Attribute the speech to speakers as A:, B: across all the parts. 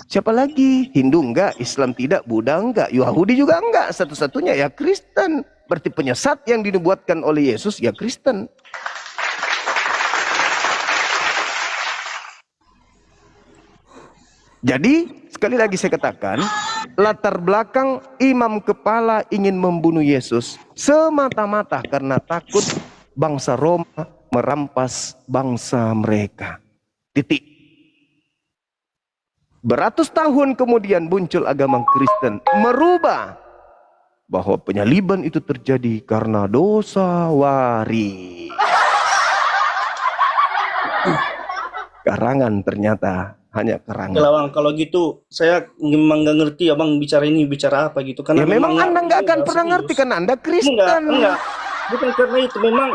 A: Siapa lagi? Hindu enggak, Islam tidak, Buddha enggak, Yahudi juga enggak. Satu-satunya ya Kristen. Berarti penyesat yang dinubuatkan oleh Yesus ya Kristen. Jadi sekali lagi saya katakan, latar belakang imam kepala ingin membunuh Yesus semata-mata karena takut bangsa Roma merampas bangsa mereka. Titik. Beratus tahun kemudian muncul agama Kristen merubah bahwa penyaliban itu terjadi karena dosa waris. Karangan ternyata hanya karangan.
B: Oke lah bang, kalau gitu saya memang nggak ngerti abang bicara ini bicara apa gitu. Karena
A: Ya memang Anda nggak akan pernah ngerti karena Anda Kristen.
B: Enggak. Bukan karena itu, memang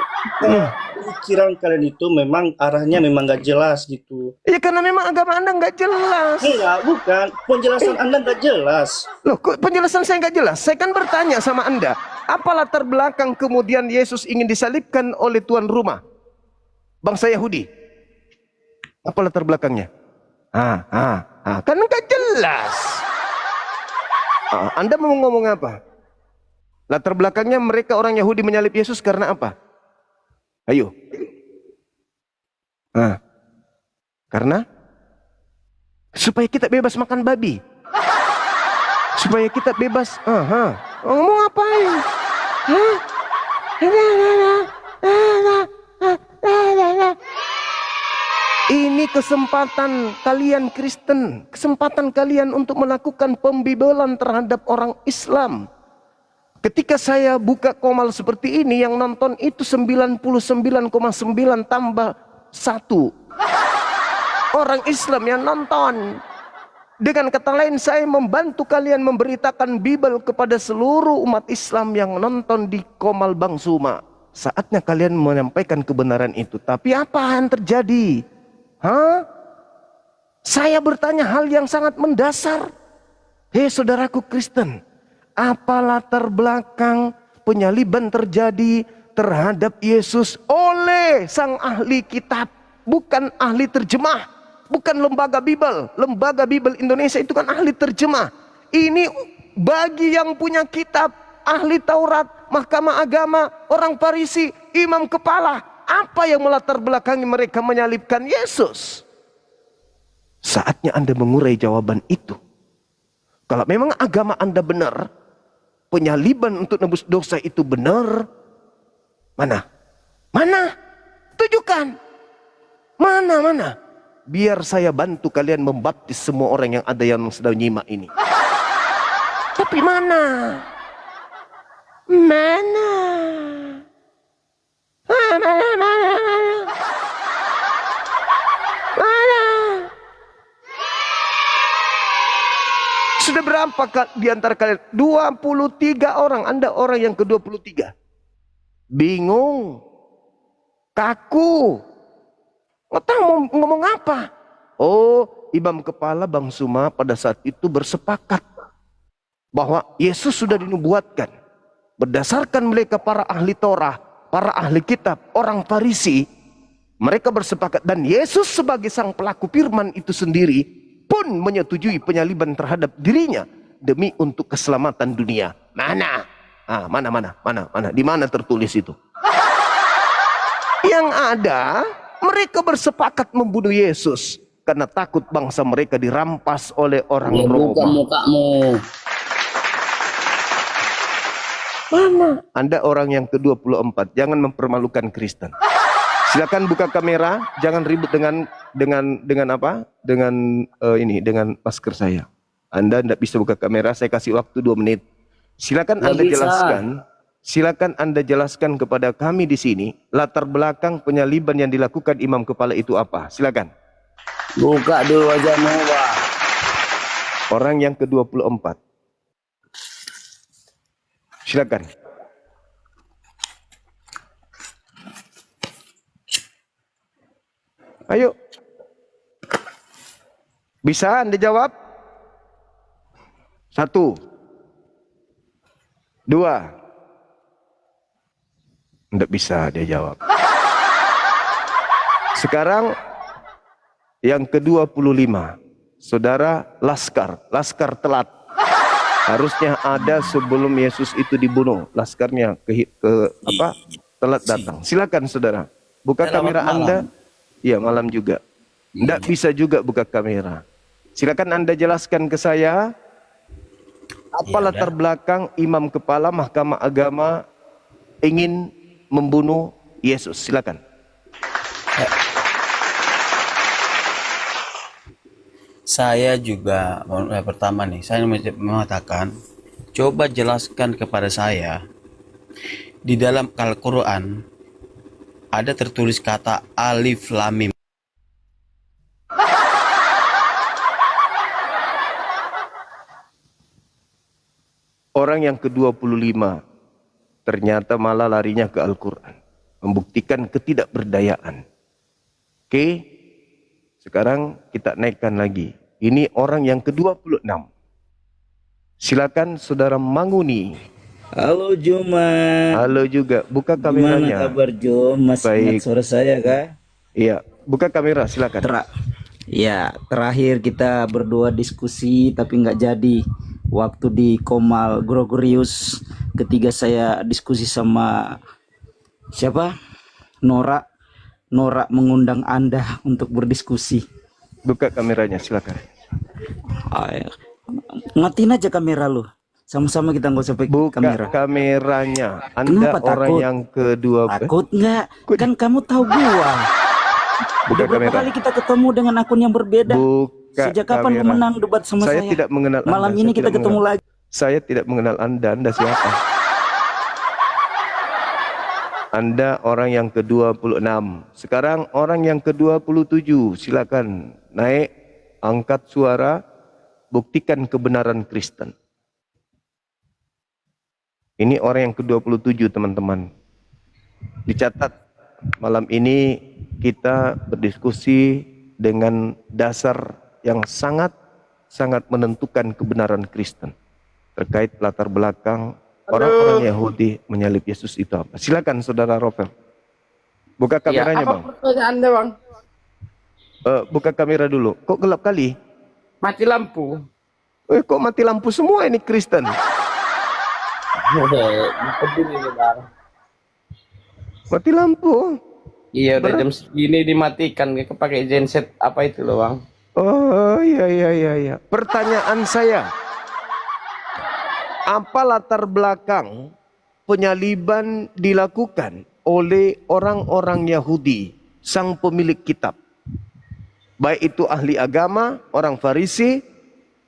B: pikiran kalian itu memang arahnya memang nggak jelas gitu.
A: Ya karena memang agama Anda nggak jelas.
B: Enggak, bukan. Penjelasan Anda nggak jelas.
A: Loh, kok penjelasan saya nggak jelas? Saya kan bertanya sama Anda, apa latar belakang kemudian Yesus ingin disalibkan oleh tuan rumah bangsa Yahudi? Apa latar belakangnya? Kan nggak jelas. Anda mau ngomong apa? Latar belakangnya mereka orang Yahudi menyalib Yesus karena apa? Ayo. Karena supaya kita bebas makan babi. Supaya kita bebas. Ngomong apain? Ini kesempatan kalian Kristen, kesempatan kalian untuk melakukan pembibelan terhadap orang Islam. Ketika saya buka Komal seperti ini, yang nonton itu 99,9 tambah 1 orang Islam yang nonton. Dengan kata lain, saya membantu kalian memberitakan Bible kepada seluruh umat Islam yang nonton di Komal Bang Suma. Saatnya kalian menyampaikan kebenaran itu. Tapi apa yang terjadi? Saya bertanya hal yang sangat mendasar. Hei saudaraku Kristen, apa latar belakang penyaliban terjadi terhadap Yesus oleh sang ahli kitab, bukan ahli terjemah, bukan lembaga Bible. Lembaga Bible Indonesia itu kan ahli terjemah. Ini bagi yang punya kitab, ahli Taurat, mahkamah agama, orang Farisi, imam kepala. Apa yang melatar belakangi mereka menyalibkan Yesus? Saatnya Anda mengurai jawaban itu. Kalau memang agama Anda benar, penyaliban untuk nebus dosa itu benar, mana? Tunjukkan. Mana? Biar saya bantu kalian membaptis semua orang yang ada yang sedang nyimak ini. Tapi mana? Sudah berapa di antara kalian? 23 orang. Anda orang yang ke-23. Bingung. Kaku. Nggak tahu mau ngomong apa. Oh, imam kepala Bang Suma pada saat itu bersepakat bahwa Yesus sudah dinubuatkan. Berdasarkan mereka para ahli Torah, para ahli kitab, orang Farisi, mereka bersepakat dan Yesus sebagai sang pelaku firman itu sendiri pun menyetujui penyaliban terhadap dirinya demi untuk keselamatan dunia. Mana? Mana? Di mana tertulis itu? Yang ada, mereka bersepakat membunuh Yesus karena takut bangsa mereka dirampas oleh orang Roma.
C: Buka mukamu.
A: Mana? Anda orang yang ke-24, jangan mempermalukan Kristen. Silakan buka kamera, jangan ribut dengan apa? Dengan masker saya. Anda tidak bisa buka kamera, saya kasih waktu 2 menit. Silakan Anda jelaskan. Silakan Anda jelaskan kepada kami di sini latar belakang penyaliban yang dilakukan imam kepala itu apa? Silakan.
C: Buka dulu wajahmu, Pak.
A: Orang yang ke-24. Silakan. Ayo. Bisa Anda jawab? 1, 2. Tidak bisa dia jawab. Sekarang yang ke-25. saudara, laskar telat. Harusnya ada sebelum Yesus itu dibunuh. Laskarnya telat datang. Silakan saudara, buka
C: Selamat
A: kamera
C: malam.
A: Anda. Iya, malam juga. Tidak bisa juga buka kamera. Silakan Anda jelaskan ke saya, apa latar belakang imam kepala Mahkamah Agama ingin membunuh Yesus? Silakan.
C: Saya juga pertama nih, saya mengatakan, coba jelaskan kepada saya, di dalam Al-Quran ada tertulis kata alif lam mim.
A: Orang yang ke-25 ternyata malah larinya ke Al-Quran, membuktikan ketidakberdayaan. Oke, sekarang kita naikkan lagi. Ini orang yang ke-26. Silakan saudara Manguni.
D: Halo Joma,
A: Halo juga, buka
D: gimana
A: kameranya.
D: kabar Jom? Masih
A: Baik.
D: ingat suara saya kah?
A: Iya, buka kamera silakan.
D: Ya, terakhir kita berdua diskusi tapi nggak jadi. Waktu di Komal Gregorius, ketiga saya diskusi sama siapa? Nora mengundang Anda untuk berdiskusi.
A: Buka kameranya silakan.
D: Ay, matiin aja kamera lu. Sama-sama kita nggak usah pakai
A: Buka
D: kamera.
A: kameranya. Anda
D: Kenapa
A: orang
D: takut?
A: yang kedua.
D: Takut nggak? Kan kamu tahu gua.
A: Buka
D: Udah berapa
A: kamera.
D: kali kita ketemu dengan akun yang berbeda?
A: Buka
D: Sejak kapan
A: kamera.
D: kamu menang debat sama saya?
A: Saya tidak mengenal Anda.
D: Malam
A: Saya
D: ini kita
A: tidak
D: ketemu
A: mengenal.
D: lagi.
A: Saya tidak mengenal Anda. Anda siapa? Anda orang yang ke-26. Sekarang orang yang ke-27. Silakan naik, angkat suara, buktikan kebenaran Kristen. Ini orang yang ke-27 teman-teman. Dicatat, malam ini kita berdiskusi dengan dasar yang sangat menentukan kebenaran Kristen. Terkait latar belakang orang-orang Yahudi menyalib Yesus itu apa. Silakan saudara Rovel. Buka kameranya bang.
E: Apa pertanyaan Anda, Bang?
A: Buka kamera dulu. Kok gelap kali?
E: Mati lampu.
A: Kok mati lampu semua ini Kristen?
E: Peduli nih, Bang.
A: Mati lampu.
E: Iya, udah jam segini dimatikan. Pakai genset apa itu loh, Bang?
A: Oh iya. Pertanyaan saya, apa latar belakang penyaliban dilakukan oleh orang-orang Yahudi, sang pemilik kitab? Baik itu ahli agama, orang Farisi,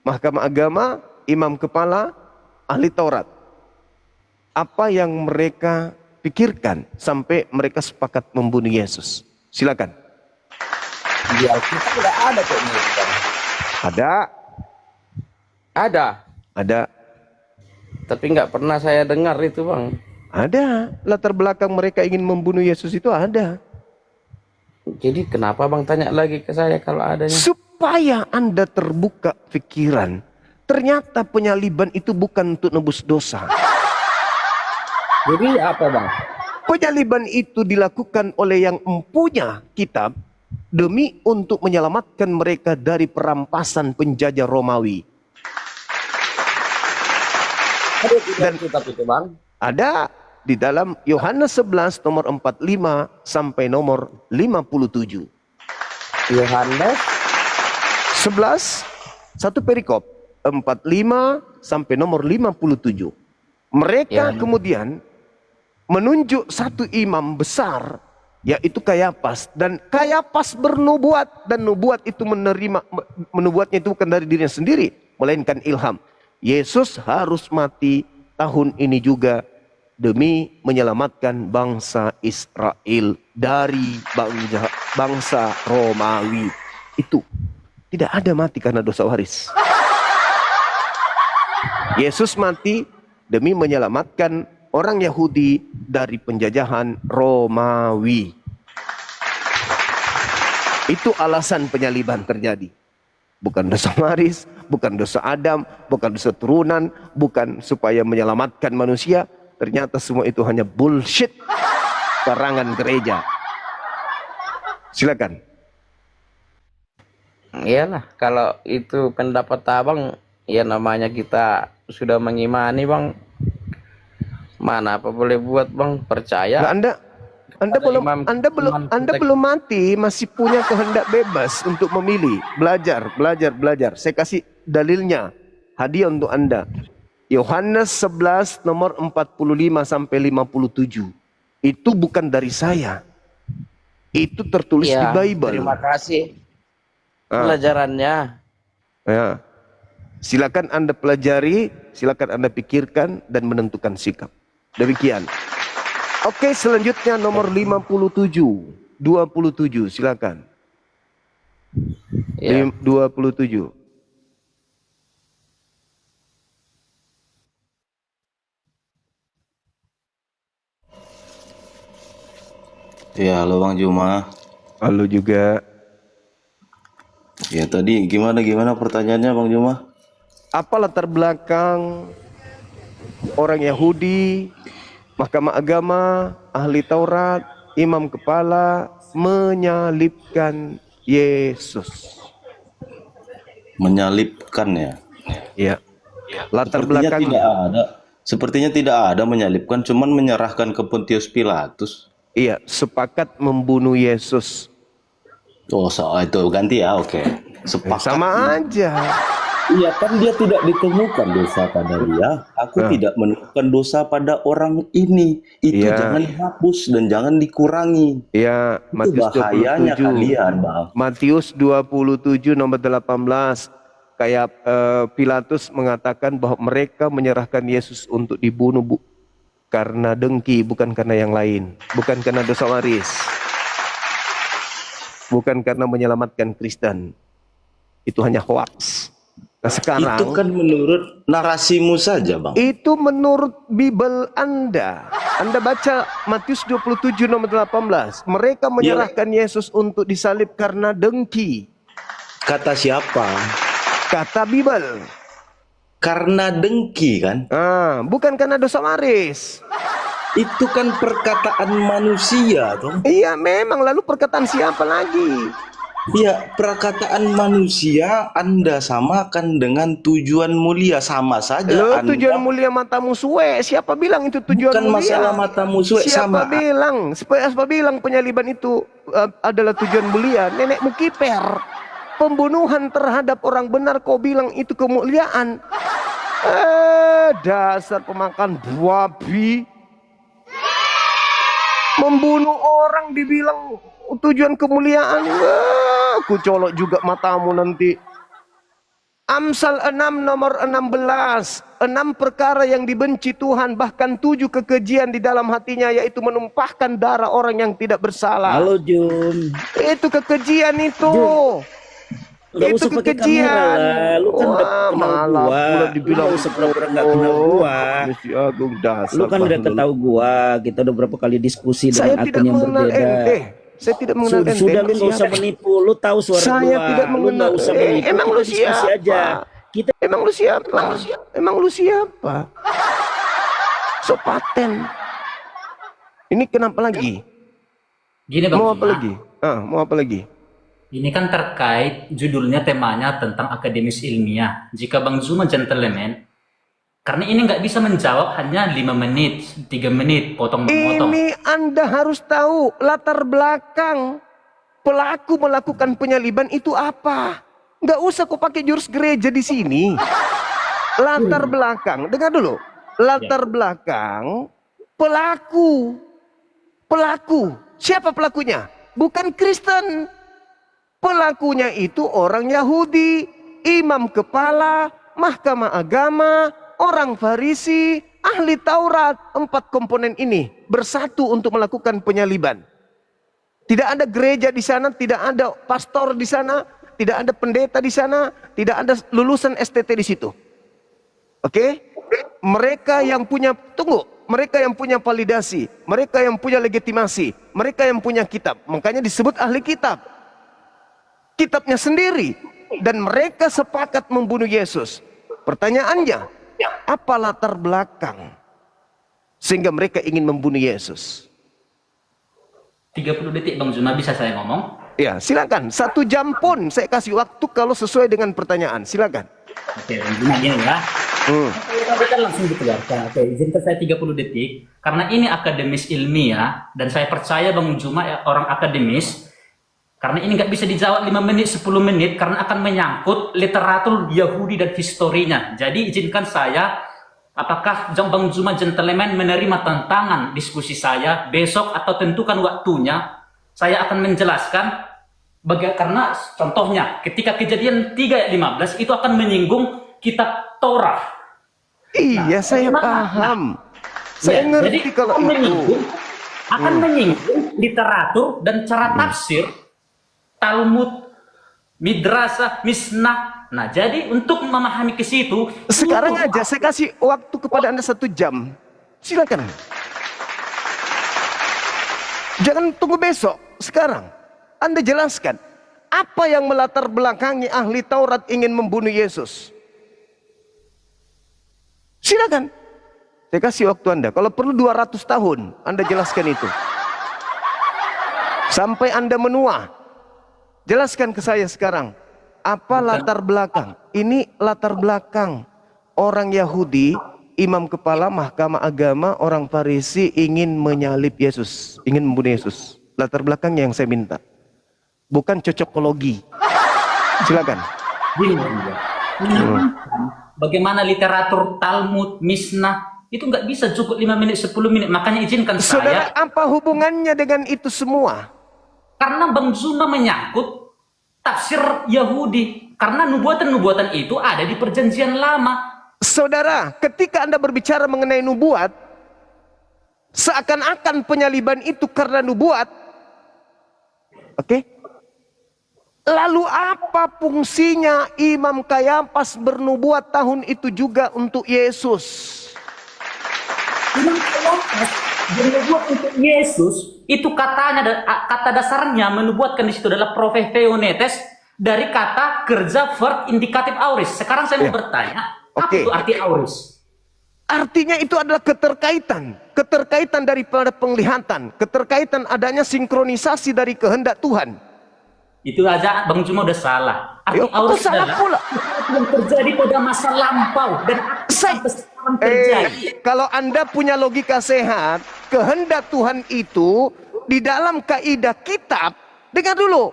A: Mahkamah Agama, imam kepala, ahli Taurat. Apa yang mereka pikirkan sampai mereka sepakat membunuh Yesus? Silakan.
E: Di Alkitab tidak ada kok ini, Bang.
A: Ada.
E: Tapi nggak pernah saya dengar itu, Bang.
A: Ada. Latar belakang mereka ingin membunuh Yesus itu ada.
E: Jadi kenapa Bang tanya lagi ke saya kalau adanya?
A: Supaya Anda terbuka pikiran. Ternyata penyaliban itu bukan untuk nebus dosa.
E: Jadi apa, Bang?
A: Penyaliban itu dilakukan oleh yang empunya kitab demi untuk menyelamatkan mereka dari perampasan penjajah Romawi.
E: Ada tidak kitab itu, Bang?
A: Ada di dalam Yohanes 11 nomor 45 sampai nomor 57.
E: Yohanes
A: 11 satu perikop 45 sampai nomor 57. Mereka kemudian menunjuk satu imam besar, yaitu Kayapas, dan Kayapas bernubuat, dan nubuat itu menubuatnya itu bukan dari dirinya sendiri, melainkan ilham. Yesus harus mati tahun ini juga demi menyelamatkan bangsa Israel dari bangsa Romawi. Itu tidak ada mati karena dosa waris. Yesus mati demi menyelamatkan orang Yahudi dari penjajahan Romawi. Itu alasan penyaliban terjadi. Bukan dosa waris, bukan dosa Adam, bukan dosa turunan, bukan supaya menyelamatkan manusia. Ternyata semua itu hanya bullshit karangan gereja. Silakan.
E: Iyalah, kalau itu pendapat abang, ya namanya kita sudah mengimani bang. Mana apa boleh buat bang,
A: Nah,
E: percaya.
A: Anda
E: Ada
A: belum
E: imam,
A: Anda belum
E: imam
A: Anda
E: kita.
A: belum mati, masih punya kehendak bebas untuk memilih, belajar. Saya kasih dalilnya. Hadiah untuk Anda. Yohanes 11 nomor 45 sampai 57. Itu bukan dari saya. Itu tertulis di
E: Ya,
A: Bible.
E: terima kasih
A: Ah,
E: pelajarannya.
A: ya. Silakan Anda pelajari, silakan Anda pikirkan dan menentukan sikap. Demikian. Oke, selanjutnya nomor 57. 27, silakan.
E: Ya,
A: 27.
F: Ya, halo Bang Juma.
A: Lalu juga,
F: Ya tadi gimana pertanyaannya Bang Juma?
A: apa latar belakang orang Yahudi, Mahkamah Agama, ahli Taurat, imam kepala menyalibkan Yesus?
F: Menyalibkan ya.
A: Ya, latar
F: Sepertinya
A: belakang
F: tidak ada. Sepertinya tidak ada menyalibkan, cuman menyerahkan ke Pontius Pilatus.
A: iya, sepakat membunuh Yesus.
F: Oh, soal itu ganti ya, oke. Sepakat.
A: Sama aja.
F: Iya kan dia tidak ditemukan dosa pada dia. Aku tidak menemukan dosa pada orang ini. Itu
A: Iya.
F: jangan dihapus dan jangan dikurangi.
A: Ya,
F: Itu
A: Matius
F: bahayanya
A: 27.
F: kalian, Bang.
A: Matius 27 nomor 18. Kayak Pilatus mengatakan bahwa mereka menyerahkan Yesus untuk dibunuh karena dengki, bukan karena yang lain. Bukan karena dosa waris. Bukan karena menyelamatkan Kristen. Itu hanya hoax. Nah sekarang,
F: Itu kan menurut narasimu saja, Bang.
A: itu menurut Bible Anda. Anda baca Matius 27 nomor 18. Mereka menyerahkan Yesus untuk disalib karena dengki.
F: Kata siapa?
A: Kata Bible.
F: Karena dengki kan?
A: Bukan karena dosa waris.
F: Itu kan perkataan manusia toh.
A: Iya memang, lalu perkataan siapa lagi?
F: Ya, perkataan manusia Anda samakan dengan tujuan mulia, sama saja
A: Lo
F: Anda.
A: tujuan mulia matamu suwe. Siapa bilang itu tujuan
F: Bukan
A: mulia?
F: masalah mata musuh,
A: Siapa
F: sama.
A: bilang? Siapa bilang penyaliban itu adalah tujuan mulia? Nenekmu kiper. Pembunuhan terhadap orang benar kau bilang itu kemuliaan. Dasar pemakan babi. Membunuh orang dibilang tujuan kemuliaan. Aku colok juga matamu nanti. Amsal 6 nomor 16. 6 perkara yang dibenci Tuhan, bahkan 7 kekejian di dalam hatinya, yaitu menumpahkan darah orang yang tidak bersalah.
D: Halo Jun.
A: Itu kekejian itu.
D: Nggak
A: Itu
D: usah pakai
A: kekejian.
D: kamera lah. Lu kan udah
A: Wah,
D: kenal
A: malah
D: gua.
A: pula dibilang
D: Lu nggak usah pura-pura nggak kenal gua.
A: Mesti Agung dasar.
D: Lu kan udah
A: Bahlul.
D: tahu gua. Kita udah berapa kali diskusi
A: Saya
D: dengan
A: tidak
D: akun yang
A: mengenal
D: berbeda.
A: ente. Saya tidak mengenal ente.
D: Sudah lu
A: Emang
D: nggak usah
A: siapa?
D: menipu. Lu tahu suara
A: Saya
D: gua.
A: tidak
D: Lu
A: mengenal.
D: nggak usah menipu.
A: Emang
D: Kita
A: lu
D: diskusi
A: siapa?
D: aja. Kita
A: Emang lu siapa? Emang lu siapa? So paten. Ini kenapa lagi?
G: Gini Bang
A: Mau apa
G: Zuma,
A: lagi? Mau apa lagi?
G: ini kan terkait judulnya temanya tentang akademis ilmiah. Jika Bang Zuma gentleman, karena ini nggak bisa menjawab hanya 5 menit, 3 menit, potong-memotong.
A: Ini Anda harus tahu latar belakang pelaku melakukan penyaliban itu apa. Nggak usah kau pakai jurus gereja di sini. Latar belakang, dengar dulu. Latar belakang pelaku. Siapa pelakunya? Bukan Kristen. Pelakunya itu orang Yahudi, imam kepala, mahkamah agama, orang Farisi, ahli Taurat. 4 komponen ini bersatu untuk melakukan penyaliban. Tidak ada gereja di sana, tidak ada pastor di sana, tidak ada pendeta di sana, tidak ada lulusan STT di situ. Oke? Mereka yang punya, mereka yang punya validasi, mereka yang punya legitimasi, mereka yang punya kitab. Makanya disebut ahli kitab. Kitabnya sendiri. Dan mereka sepakat membunuh Yesus. Pertanyaannya, apa latar belakang sehingga mereka ingin membunuh Yesus?
G: 30 detik Bang Zuma, bisa saya ngomong?
A: Ya, silakan. 1 jam pun saya kasih waktu kalau sesuai dengan pertanyaan. Silakan.
G: Oke, gini ya. Tadi kan langsung dikeluarkan. Oke, izinkan saya 30 detik. Karena ini akademis ilmiah, dan saya percaya Bang Juma orang akademis. Karena ini nggak bisa dijawab 5 menit, 10 menit, karena akan menyangkut literatur Yahudi dan historinya. Jadi izinkan saya, apakah Bang Juma gentleman menerima tantangan diskusi saya besok atau tentukan waktunya, saya akan menjelaskan karena contohnya ketika kejadian 3 ayat 15 itu akan menyinggung kitab Torah.
A: Iya, saya paham. Saya ngerti
G: jadi
A: kalau itu.
G: Akan menyinggung literatur dan cara tafsir Talmud, Midrasah, Misnah. Nah, jadi untuk memahami ke situ,
A: Sekarang aja saya kasih waktu kepada Anda 1 jam. Silakan. Jangan tunggu besok. Sekarang Anda jelaskan apa yang melatar belakangi ahli Taurat ingin membunuh Yesus. Silakan. Saya kasih waktu Anda. Kalau perlu 200 tahun Anda jelaskan itu. Sampai Anda menua. Jelaskan ke saya sekarang. Apa latar belakang? Ini latar belakang orang Yahudi, imam kepala mahkamah agama, orang Farisi ingin menyalib Yesus, ingin membunuh Yesus. Latar belakangnya yang saya minta. Bukan cocokologi. Silakan.
G: Gini, bagaimana literatur Talmud, Misnah, itu nggak bisa cukup 5 menit, 10 menit. Makanya izinkan
A: Saudara,
G: saya,
A: apa hubungannya dengan itu semua?
G: karena Bang Zuma menyangkut tafsir Yahudi. Karena nubuatan-nubuatan itu ada di perjanjian lama.
A: Saudara, ketika Anda berbicara mengenai nubuat, seakan-akan penyaliban itu karena nubuat. Oke? Lalu apa fungsinya Imam Kayafas bernubuat tahun itu juga untuk Yesus?
G: Imam Kayafas bernubuat untuk Yesus, itu kata dasarnya menubuatkan di situ adalah profetheonetes, dari kata kerja verb indikatif auris. Sekarang saya mau bertanya, apa itu arti auris?
A: Artinya itu adalah keterkaitan daripada penglihatan, keterkaitan adanya sinkronisasi dari kehendak Tuhan.
G: Itu aja Bang Juma udah salah. Arti auris
A: salah
G: adalah
A: pula.
G: yang terjadi pada masa lampau dan sampai sekarang terjadi.
A: Kalau Anda punya logika sehat, kehendak Tuhan itu di dalam kaidah kitab, dengar dulu.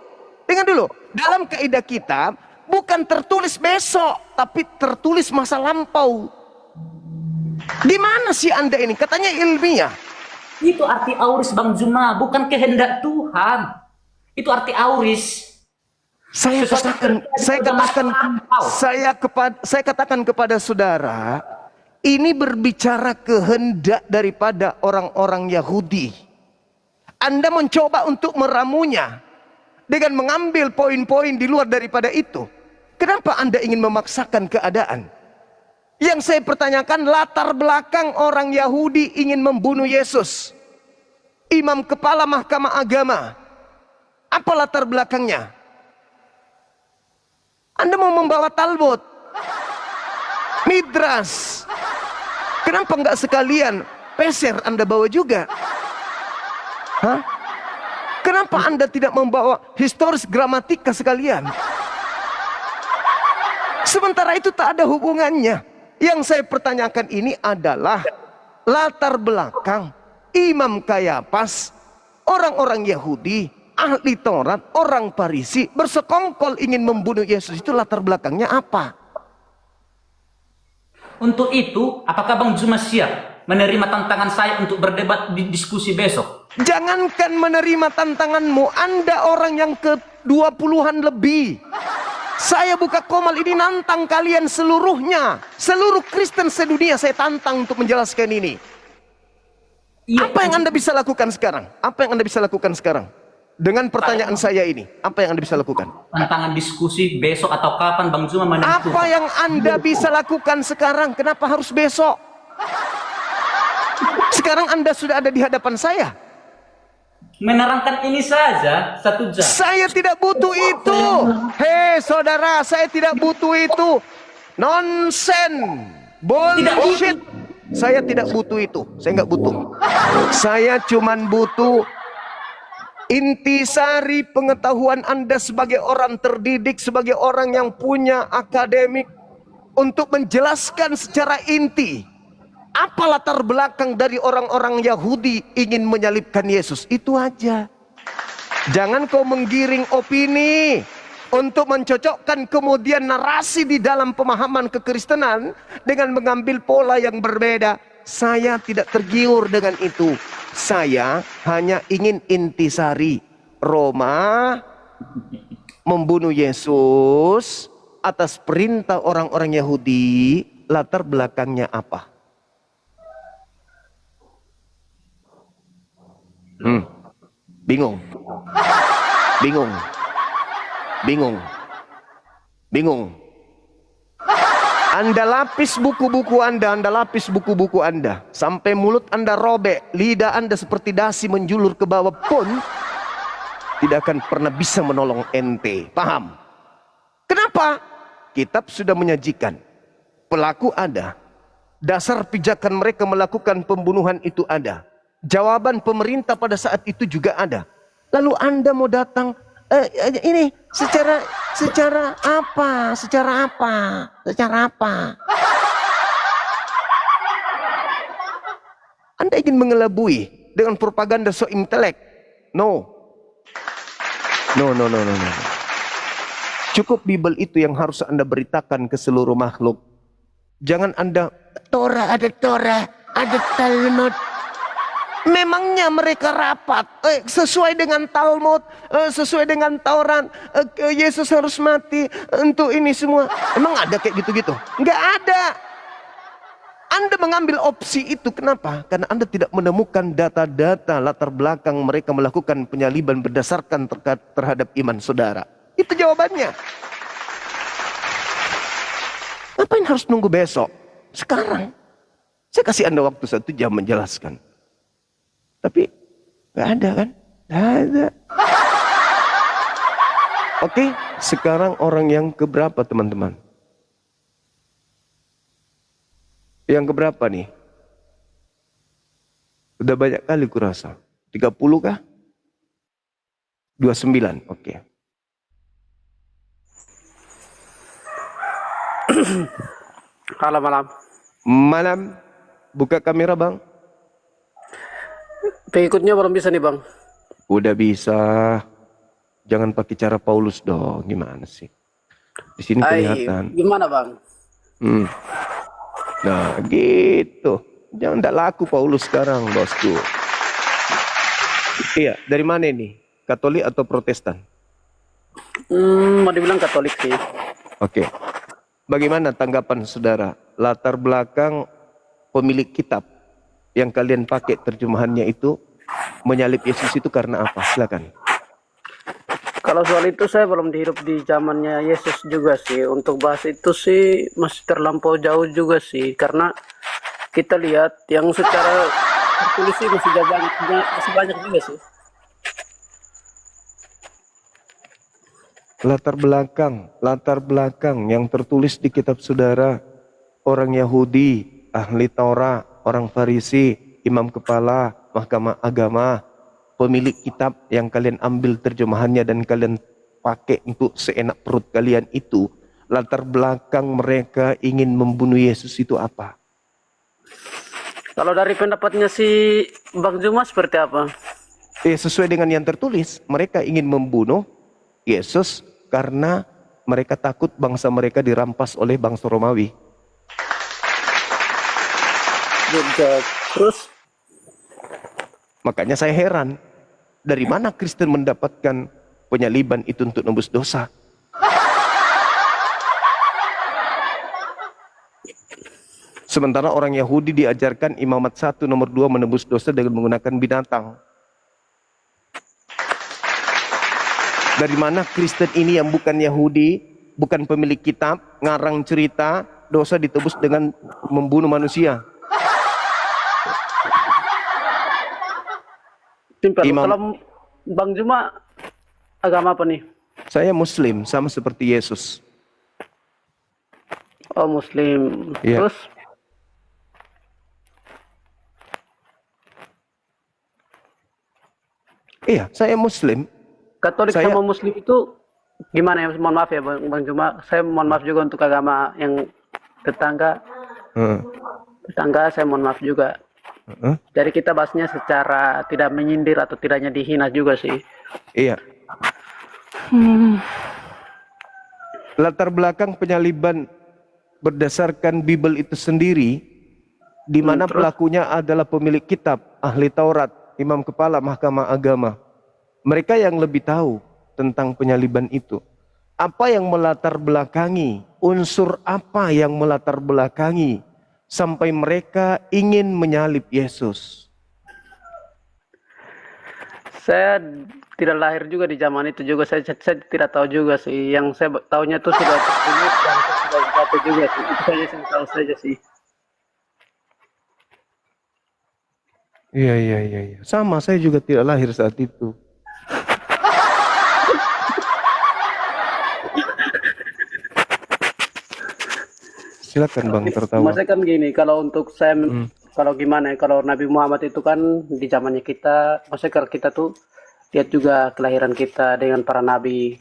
A: Dalam kaidah kitab bukan tertulis besok, tapi tertulis masa lampau. Di mana sih Anda ini? Katanya ilmiah.
G: Itu arti auris Bang Juma, bukan kehendak Tuhan. Itu arti auris.
A: Saya katakan kepada saudara, ini berbicara kehendak daripada orang-orang Yahudi. Anda mencoba untuk meramunya dengan mengambil poin-poin di luar daripada itu. Kenapa Anda ingin memaksakan keadaan? Yang saya pertanyakan, latar belakang orang Yahudi ingin membunuh Yesus, imam kepala mahkamah agama, apa latar belakangnya? Anda mau membawa Talmud, Midras, kenapa enggak sekalian peser Anda bawa juga? Hah? Kenapa Anda tidak membawa historis gramatika sekalian? Sementara itu tak ada hubungannya. Yang saya pertanyakan ini adalah latar belakang Imam Kayafas, orang-orang Yahudi, ahli Taurat, orang Farisi bersekongkol ingin membunuh Yesus. Itu latar belakangnya apa?
G: Untuk itu, apakah Bang Juma siap menerima tantangan saya untuk berdebat di diskusi besok?
A: Jangankan menerima tantanganmu, Anda orang yang ke-20-an lebih. Saya buka komal ini nantang kalian seluruhnya. Seluruh Kristen sedunia saya tantang untuk menjelaskan ini. Apa yang Anda bisa lakukan sekarang? Apa yang Anda bisa lakukan sekarang? Dengan pertanyaan saya ini, apa yang Anda bisa lakukan?
G: Tantangan diskusi besok atau kapan Bang Juma menentukan?
A: Apa yang Anda bisa lakukan sekarang? Kenapa harus besok? Sekarang Anda sudah ada di hadapan saya.
G: Menerangkan ini saja 1 jam.
A: Saya tidak butuh itu. Hei saudara, saya tidak butuh itu. Nonsen, bullshit. Saya tidak butuh itu. Saya nggak butuh. Saya cuman butuh Intisari pengetahuan Anda sebagai orang terdidik, sebagai orang yang punya akademik, untuk menjelaskan secara inti apa latar belakang dari orang-orang Yahudi ingin menyalibkan Yesus. Itu aja. Jangan kau menggiring opini untuk mencocokkan kemudian narasi di dalam pemahaman kekristenan dengan mengambil pola yang berbeda. Saya tidak tergiur dengan itu. Saya hanya ingin intisari. Roma membunuh Yesus atas perintah orang-orang Yahudi. Latar belakangnya apa? Bingung. Bingung. Bingung. Bingung. Anda lapis buku-buku Anda, lapis buku-buku Anda, sampai mulut Anda robek, lidah Anda seperti dasi menjulur ke bawah pun tidak akan pernah bisa menolong ente. Paham? Kenapa? Kitab sudah menyajikan. Pelaku ada. Dasar pijakan mereka melakukan pembunuhan itu ada. Jawaban pemerintah pada saat itu juga ada. Lalu Anda mau datang, ini secara apa? Secara apa? Secara apa? Anda ingin mengelabui dengan propaganda so intelek? No. No. Cukup Bible itu yang harus Anda beritakan ke seluruh makhluk. Jangan Anda Torah, ada Talmud. Memangnya mereka rapat sesuai dengan Talmud, sesuai dengan Taurat, Yesus harus mati untuk ini semua. Emang ada kayak gitu-gitu? Enggak ada. Anda mengambil opsi itu, kenapa? Karena Anda tidak menemukan data-data latar belakang mereka melakukan penyaliban berdasarkan terhadap iman saudara. Itu jawabannya. Ngapain harus nunggu besok? Sekarang. Saya kasih Anda waktu 1 jam menjelaskan. Tapi gak ada kan? Gak ada. Oke, sekarang orang yang keberapa teman-teman? Yang keberapa nih? Udah banyak kali kurasa. 30 kah? 29, oke.
H: Halo malam.
A: Malam, buka kamera bang.
H: Pengikutnya belum bisa nih bang.
A: Udah bisa. Jangan pakai cara Paulus dong. Gimana sih? Di sini kelihatan.
H: Gimana bang?
A: Nah gitu. Jangan tak laku Paulus sekarang bosku. Iya, dari mana ini? Katolik atau Protestan?
H: Mau dibilang Katolik sih.
A: Oke. Bagaimana tanggapan saudara? Latar belakang pemilik kitab yang kalian pakai terjemahannya itu menyalib Yesus itu karena apa? Silakan.
H: Kalau soal itu saya belum hidup di zamannya Yesus juga sih. Untuk bahas itu sih masih terlampau jauh juga sih. Karena kita lihat yang secara tertulis sih masih banyak juga sih.
A: Latar belakang yang tertulis di kitab saudara, orang Yahudi, ahli Taurat, orang Farisi, imam kepala, mahkamah agama, pemilik kitab yang kalian ambil terjemahannya dan kalian pakai untuk seenak perut kalian itu, latar belakang mereka ingin membunuh Yesus itu apa?
H: Kalau dari pendapatnya si Bang Juma seperti apa?
A: Sesuai dengan yang tertulis, mereka ingin membunuh Yesus karena mereka takut bangsa mereka dirampas oleh bangsa Romawi.
H: Terus?
A: Makanya saya heran, dari mana Kristen mendapatkan penyaliban itu untuk nembus dosa? Sementara orang Yahudi diajarkan Imamat 1 nomor 2 menembus dosa dengan menggunakan binatang. Dari mana Kristen ini yang bukan Yahudi, bukan pemilik kitab, ngarang cerita, dosa ditebus dengan membunuh manusia?
H: Simpel. Kalau Bang Juma agama apa nih?
A: Saya Muslim, sama seperti Yesus.
H: Oh Muslim.
A: Iya.
H: Terus?
A: Iya, saya Muslim.
H: Katolik
A: Saya-
H: sama Muslim itu gimana ya? Mohon maaf ya Bang Juma. Saya mohon maaf juga untuk agama yang tetangga.
A: Heeh.
H: Tetangga saya mohon maaf juga.
A: Heeh.
H: Jadi kita bahasnya secara tidak menyindir atau tidaknya dihina juga sih.
A: Iya. Latar belakang penyaliban berdasarkan Bible itu sendiri, di mana pelakunya adalah pemilik kitab, ahli Taurat, imam kepala mahkamah agama. Mereka yang lebih tahu tentang penyaliban itu. Apa yang melatar belakangi, unsur apa yang melatar belakangi sampai mereka ingin menyalib Yesus.
H: Saya tidak lahir juga di zaman itu juga. Saya tidak tahu juga sih. Yang saya tahunya itu sudah tertulis dan saya sudah baca juga sih. Itu saja yang tahu saja sih.
A: Iya. Sama, saya juga tidak lahir saat itu. Silakan Bang tertawa.
H: Maksudnya kan gini, kalau untuk saya, kalau gimana ya, kalau Nabi Muhammad itu kan di zamannya kita, maksudnya kalau kita tuh lihat juga kelahiran kita dengan para nabi.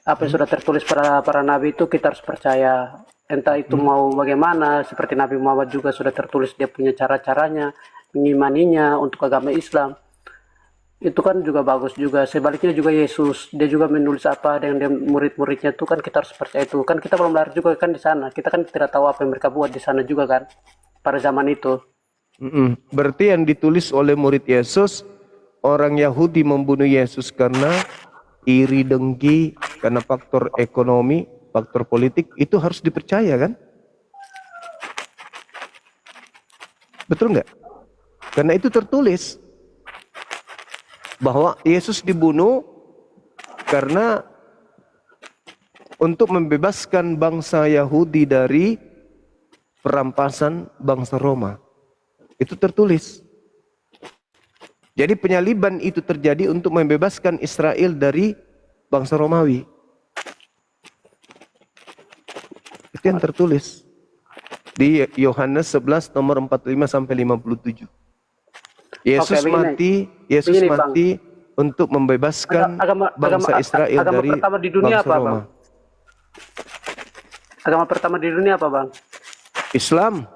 H: Apa yang sudah tertulis para nabi itu kita harus percaya. Entah itu mau bagaimana, seperti Nabi Muhammad juga sudah tertulis dia punya cara-caranya, mengimaninya untuk agama Islam. Itu kan juga bagus juga. Sebaliknya juga Yesus, dia juga menulis apa dengan dia murid-muridnya itu kan kita harus percaya itu. Kan kita belum lahir juga kan di sana. Kita kan tidak tahu apa yang mereka buat di sana juga kan pada zaman itu.
A: Berarti yang ditulis oleh murid Yesus, orang Yahudi membunuh Yesus karena iri dengki, karena faktor ekonomi, faktor politik, itu harus dipercaya kan? Betul nggak? Karena itu tertulis bahwa Yesus dibunuh karena untuk membebaskan bangsa Yahudi dari perampasan bangsa Roma. Itu tertulis. Jadi penyaliban itu terjadi untuk membebaskan Israel dari bangsa Romawi. Itu yang tertulis di Yohanes 11 nomor 45 sampai 57. Yesus
H: begini,
A: mati untuk membebaskan bangsa Israel
H: agama
A: dari
H: pertama di dunia
A: bangsa
H: apa,
A: Roma.
H: Bang? Agama pertama di dunia apa, Bang?
A: Islam.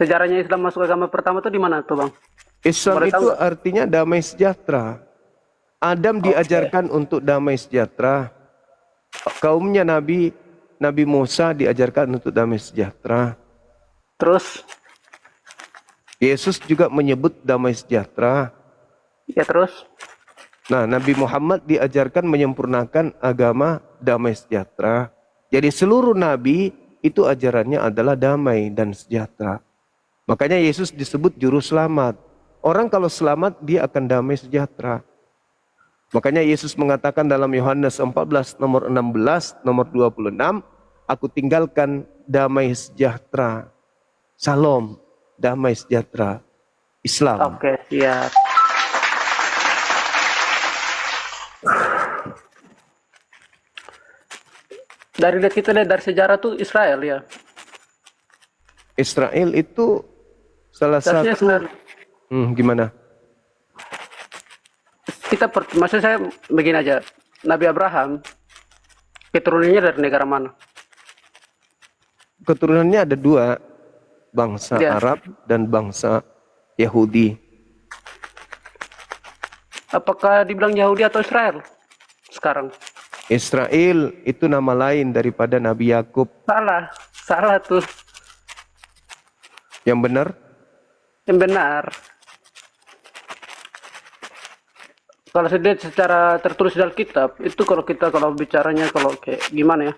H: Sejarahnya Islam masuk agama pertama itu di mana tuh, Bang?
A: Islam
H: Boleh
A: itu
H: tahu?
A: artinya damai sejahtera. Adam diajarkan untuk damai sejahtera. Kaumnya Nabi Musa diajarkan untuk damai sejahtera.
H: Terus?
A: Yesus juga menyebut damai sejahtera.
H: Ya terus?
A: Nah, Nabi Muhammad diajarkan menyempurnakan agama damai sejahtera. Jadi seluruh nabi itu ajarannya adalah damai dan sejahtera. Makanya Yesus disebut juru selamat. Orang kalau selamat dia akan damai sejahtera. Makanya Yesus mengatakan dalam Yohanes 14 nomor 16 nomor 26, aku tinggalkan damai sejahtera. Salam, damai sejahtera. Islam.
H: Oke, siap. Dari lihat kita lihat dari sejarah tuh Israel ya.
A: Israel itu salah
H: Seharusnya
A: satu
H: Israel.
A: Gimana?
H: Maksud saya begini aja. Nabi Abraham keturunannya dari negara mana?
A: Keturunannya ada dua, bangsa
H: Ya.
A: Arab dan bangsa Yahudi.
H: Apakah dibilang Yahudi atau Israel sekarang?
A: Israel itu nama lain daripada Nabi Yakub.
H: Salah tuh.
A: Yang benar?
H: Yang benar. Kalau saya lihat secara tertulis dalam kitab, itu kalau bicaranya kalau kayak gimana ya?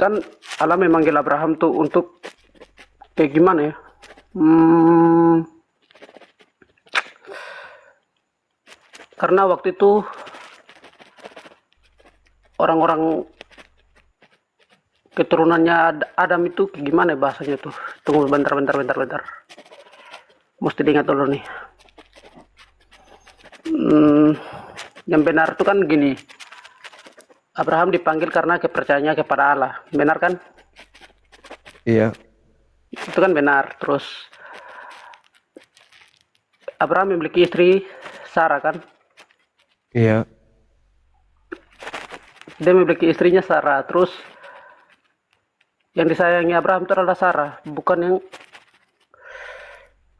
H: Kan Allah memanggil Abraham tuh untuk kayak gimana ya? Karena waktu itu orang-orang keturunannya Adam itu kayak gimana ya bahasanya tuh? Tunggu bentar. Mesti diingat dulu nih. Yang benar itu kan gini. Abraham dipanggil karena kepercayaannya kepada Allah. Benar kan?
A: Iya.
H: Itu kan benar. Terus Abraham memiliki istri Sarah kan?
A: Iya.
H: Dia memiliki istrinya Sarah. Terus yang disayangi Abraham itu adalah Sarah, bukan yang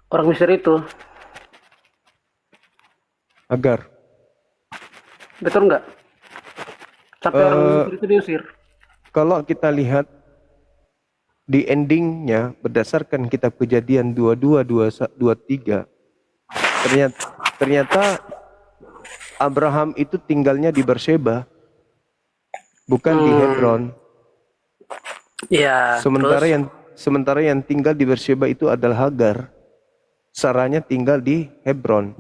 H: orang Mesir itu.
A: Agar.
H: Betul nggak? Sampai orang Mesir itu diusir.
A: Kalau kita lihat di endingnya berdasarkan kitab Kejadian 22:23, ternyata Abraham itu tinggalnya di Berseba, bukan di Hebron.
H: Iya.
A: Sementara yang tinggal di Berseba itu adalah Hagar. Saranya tinggal di Hebron.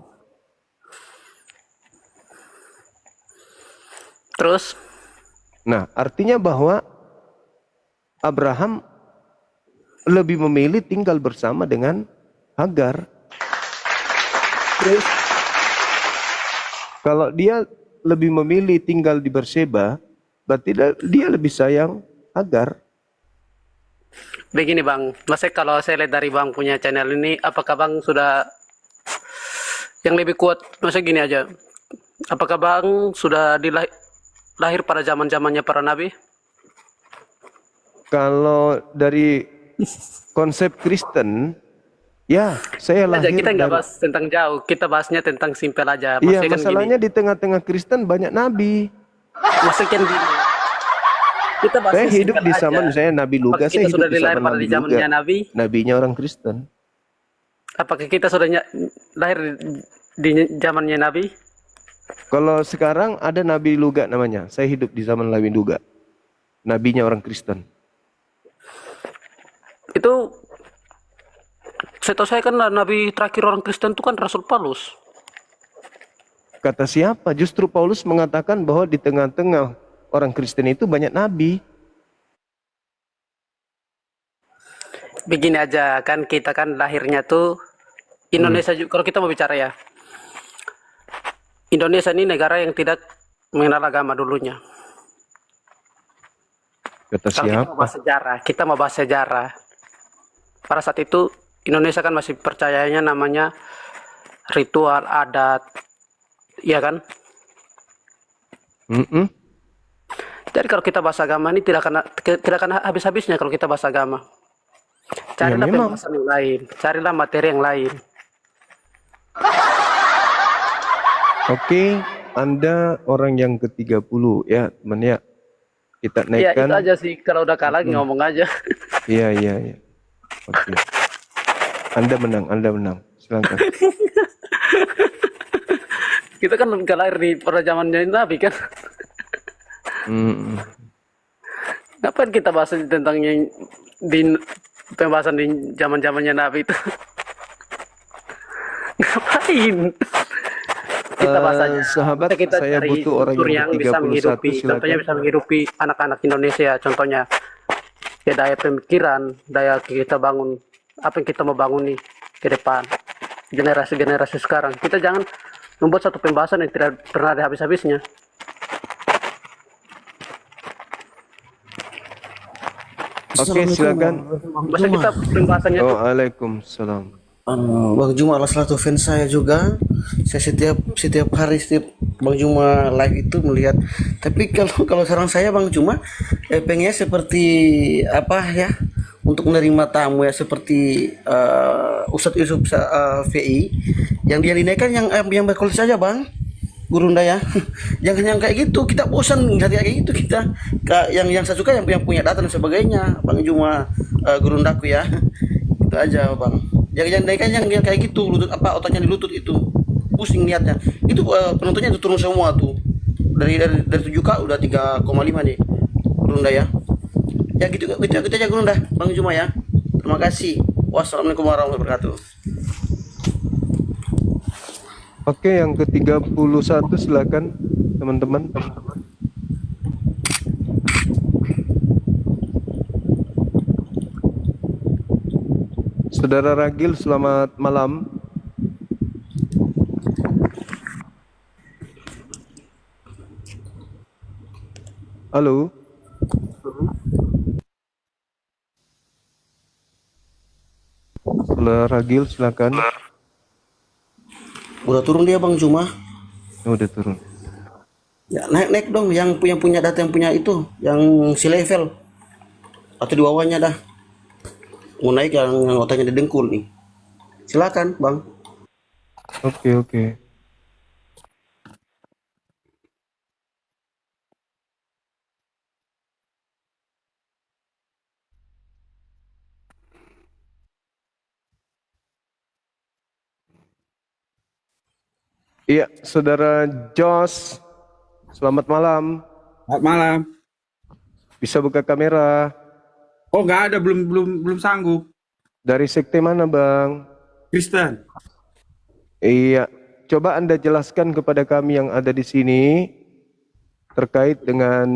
H: Terus
A: Nah, artinya bahwa Abraham lebih memilih tinggal bersama dengan Hagar. Kalau dia lebih memilih tinggal di Berseba, berarti dia lebih sayang Hagar.
H: begini Bang, maksudnya kalau saya lihat dari Bang punya channel ini, apakah Bang sudah yang lebih kuat? Maksudnya gini aja, apakah Bang sudah lahir pada zaman-zamannya para nabi?
A: Kalau dari konsep Kristen, ya saya lahir
H: Kita nggak
A: dari...
H: bahas tentang jauh, kita bahasnya tentang simpel aja.
A: Iya,
H: Maksudnya kan
A: masalahnya di tengah-tengah Kristen banyak nabi.
H: maksudnya kan gini. Kita bahas
A: Saya hidup di zaman saya Nabi Luka,
H: Apakah
A: saya
H: kita
A: hidup
H: sudah
A: di
H: dilahir
A: zaman
H: pada
A: Nabi
H: di zamannya
A: Luka.
H: Nabi?
A: Nabinya orang Kristen.
H: Apakah kita sudah lahir di zamannya Nabi?
A: Kalau sekarang ada Nabi Luga namanya. Saya hidup di zaman Nabi Luga. Nabinya orang Kristen.
H: Itu setahu saya kan Nabi terakhir orang Kristen itu kan Rasul Paulus.
A: Kata siapa? Justru Paulus mengatakan bahwa di tengah-tengah orang Kristen itu banyak nabi.
H: Begini aja kan, kita kan lahirnya tuh Indonesia juga. Kalau kita mau bicara ya, Indonesia ini negara yang tidak mengenal agama dulunya.
A: Kata
H: Kalau kita mau bahas sejarah. Pada saat itu Indonesia kan masih percayanya namanya ritual adat, iya kan? Jadi kalau kita bahas agama ini tidak akan habis-habisnya kalau kita bahas agama. Carilah pembahasan yang lain, carilah materi yang lain.
A: Oke, Anda orang yang ke-30 ya, teman ya. Kita
H: Ya
A: naikkan.
H: itu aja sih, kalau udah kalah ngomong aja.
A: Iya. Oke. Anda menang. Silakan.
H: Kita kan nggak lahir di pada zamannya Nabi kan. Ngapain kita bahas tentang yang di pembahasan di zaman-zamannya Nabi itu? Ngapain? Kita bahas aja.
A: Sahabat,
H: Kita
A: saya
H: cari
A: butuh orang
H: unsur
A: yang
H: bisa menghidupi,
A: ke-31,
H: contohnya
A: silakan.
H: bisa menghidupi anak-anak Indonesia, contohnya ya daya pemikiran, daya kita bangun apa yang kita mau bangun nih ke depan, generasi-generasi sekarang. Kita jangan membuat satu pembahasan yang tidak pernah ada habis-habisnya.
A: Oke, silakan.
H: Masa kita pembahasannya tuh
A: Waalaikumsalam.
C: Bang Juma adalah salah satu fans saya juga. Saya setiap hari Bang Juma live itu melihat. Tapi kalau saran saya Bang Juma pengennya seperti apa ya, untuk menerima tamu ya, seperti Ustadz Yusuf VI yang dia dinaikkan yang berkualitas saja Bang Gurunda ya. Jangan yang kayak gitu, kita bosan ngeliat kayak gitu kita. Yang saya suka yang punya data dan sebagainya Bang Juma Gurundaku ya. Itu aja Bang. Jangan naikkan yang kayak gitu, lutut apa otaknya di lutut itu pusing lihatnya. Itu penontonnya itu turun semua tuh. Dari 7K udah 3,5 nih Gurunda ya. Ya gitu aja Gurunda Bang Juma ya. Terima kasih. Wassalamualaikum warahmatullahi wabarakatuh.
A: Oke, yang ke-31 silakan teman-teman. Saudara Ragil, selamat malam. Halo. Saudara Ragil, silakan.
C: Udah turun dia Bang Juma.
A: Oh, udah turun.
C: Ya naik dong yang punya data yang punya itu, yang si level atau di bawahnya dah. Mau naik yang otaknya didengkul nih. Silakan Bang.
A: Oke. Iya, Saudara Jos, selamat malam.
I: Selamat malam.
A: Bisa buka kamera.
I: Oh, nggak ada, belum sanggup.
A: Dari sekte mana, Bang?
I: Kristen.
A: Iya, coba Anda jelaskan kepada kami yang ada di sini terkait dengan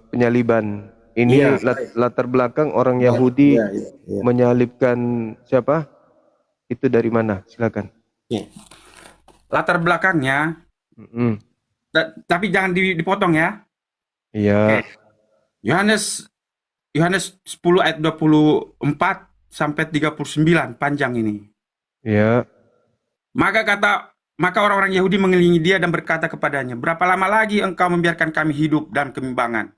A: penyaliban. Ini latar belakang orang Yahudi menyalibkan siapa? Itu dari mana? Silakan.
I: Latar belakangnya, tapi jangan dipotong ya.
A: Iya.
I: Yohanes 10 ayat 24 sampai 39 panjang ini.
A: Iya.
I: Maka orang-orang Yahudi mengelilingi dia dan berkata kepadanya, "Berapa lama lagi engkau membiarkan kami hidup dalam kebimbangan?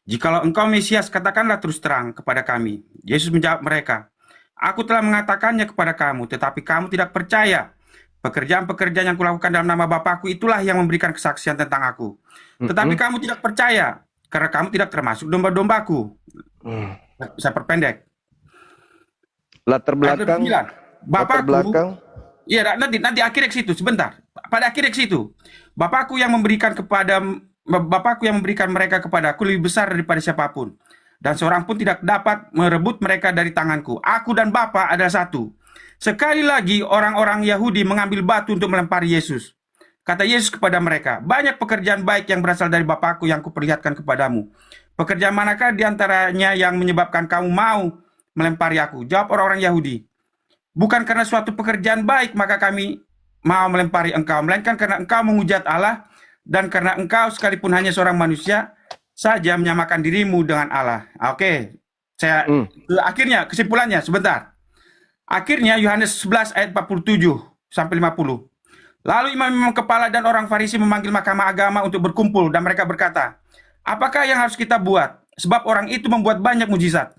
I: Jikalau engkau Mesias, katakanlah terus terang kepada kami." Yesus menjawab mereka, "Aku telah mengatakannya kepada kamu, tetapi kamu tidak percaya. Pekerjaan-pekerjaan yang kulakukan dalam nama Bapakku itulah yang memberikan kesaksian tentang aku. Tetapi kamu tidak percaya, karena kamu tidak termasuk domba-dombaku." Saya perpendek.
A: Latar belakang.
I: Bapakku. Iya, nanti akhirnya ke situ sebentar. Pada akhirnya ke situ, Bapakku yang memberikan mereka kepadaku lebih besar daripada siapapun, dan seorang pun tidak dapat merebut mereka dari tanganku. Aku dan Bapa adalah satu. Sekali lagi orang-orang Yahudi mengambil batu untuk melempari Yesus. Kata Yesus kepada mereka, "Banyak pekerjaan baik yang berasal dari Bapakku yang kuperlihatkan kepadamu. Pekerjaan manakah diantaranya yang menyebabkan kamu mau melempari aku?" Jawab orang-orang Yahudi, "Bukan karena suatu pekerjaan baik maka kami mau melempari engkau, melainkan karena engkau menghujat Allah, dan karena engkau sekalipun hanya seorang manusia saja menyamakan dirimu dengan Allah." Oke, akhirnya kesimpulannya sebentar. Akhirnya Yohanes 11 ayat 47 sampai 50. Lalu imam-imam kepala dan orang Farisi memanggil mahkamah agama untuk berkumpul, dan mereka berkata, "Apakah yang harus kita buat? Sebab orang itu membuat banyak mujizat.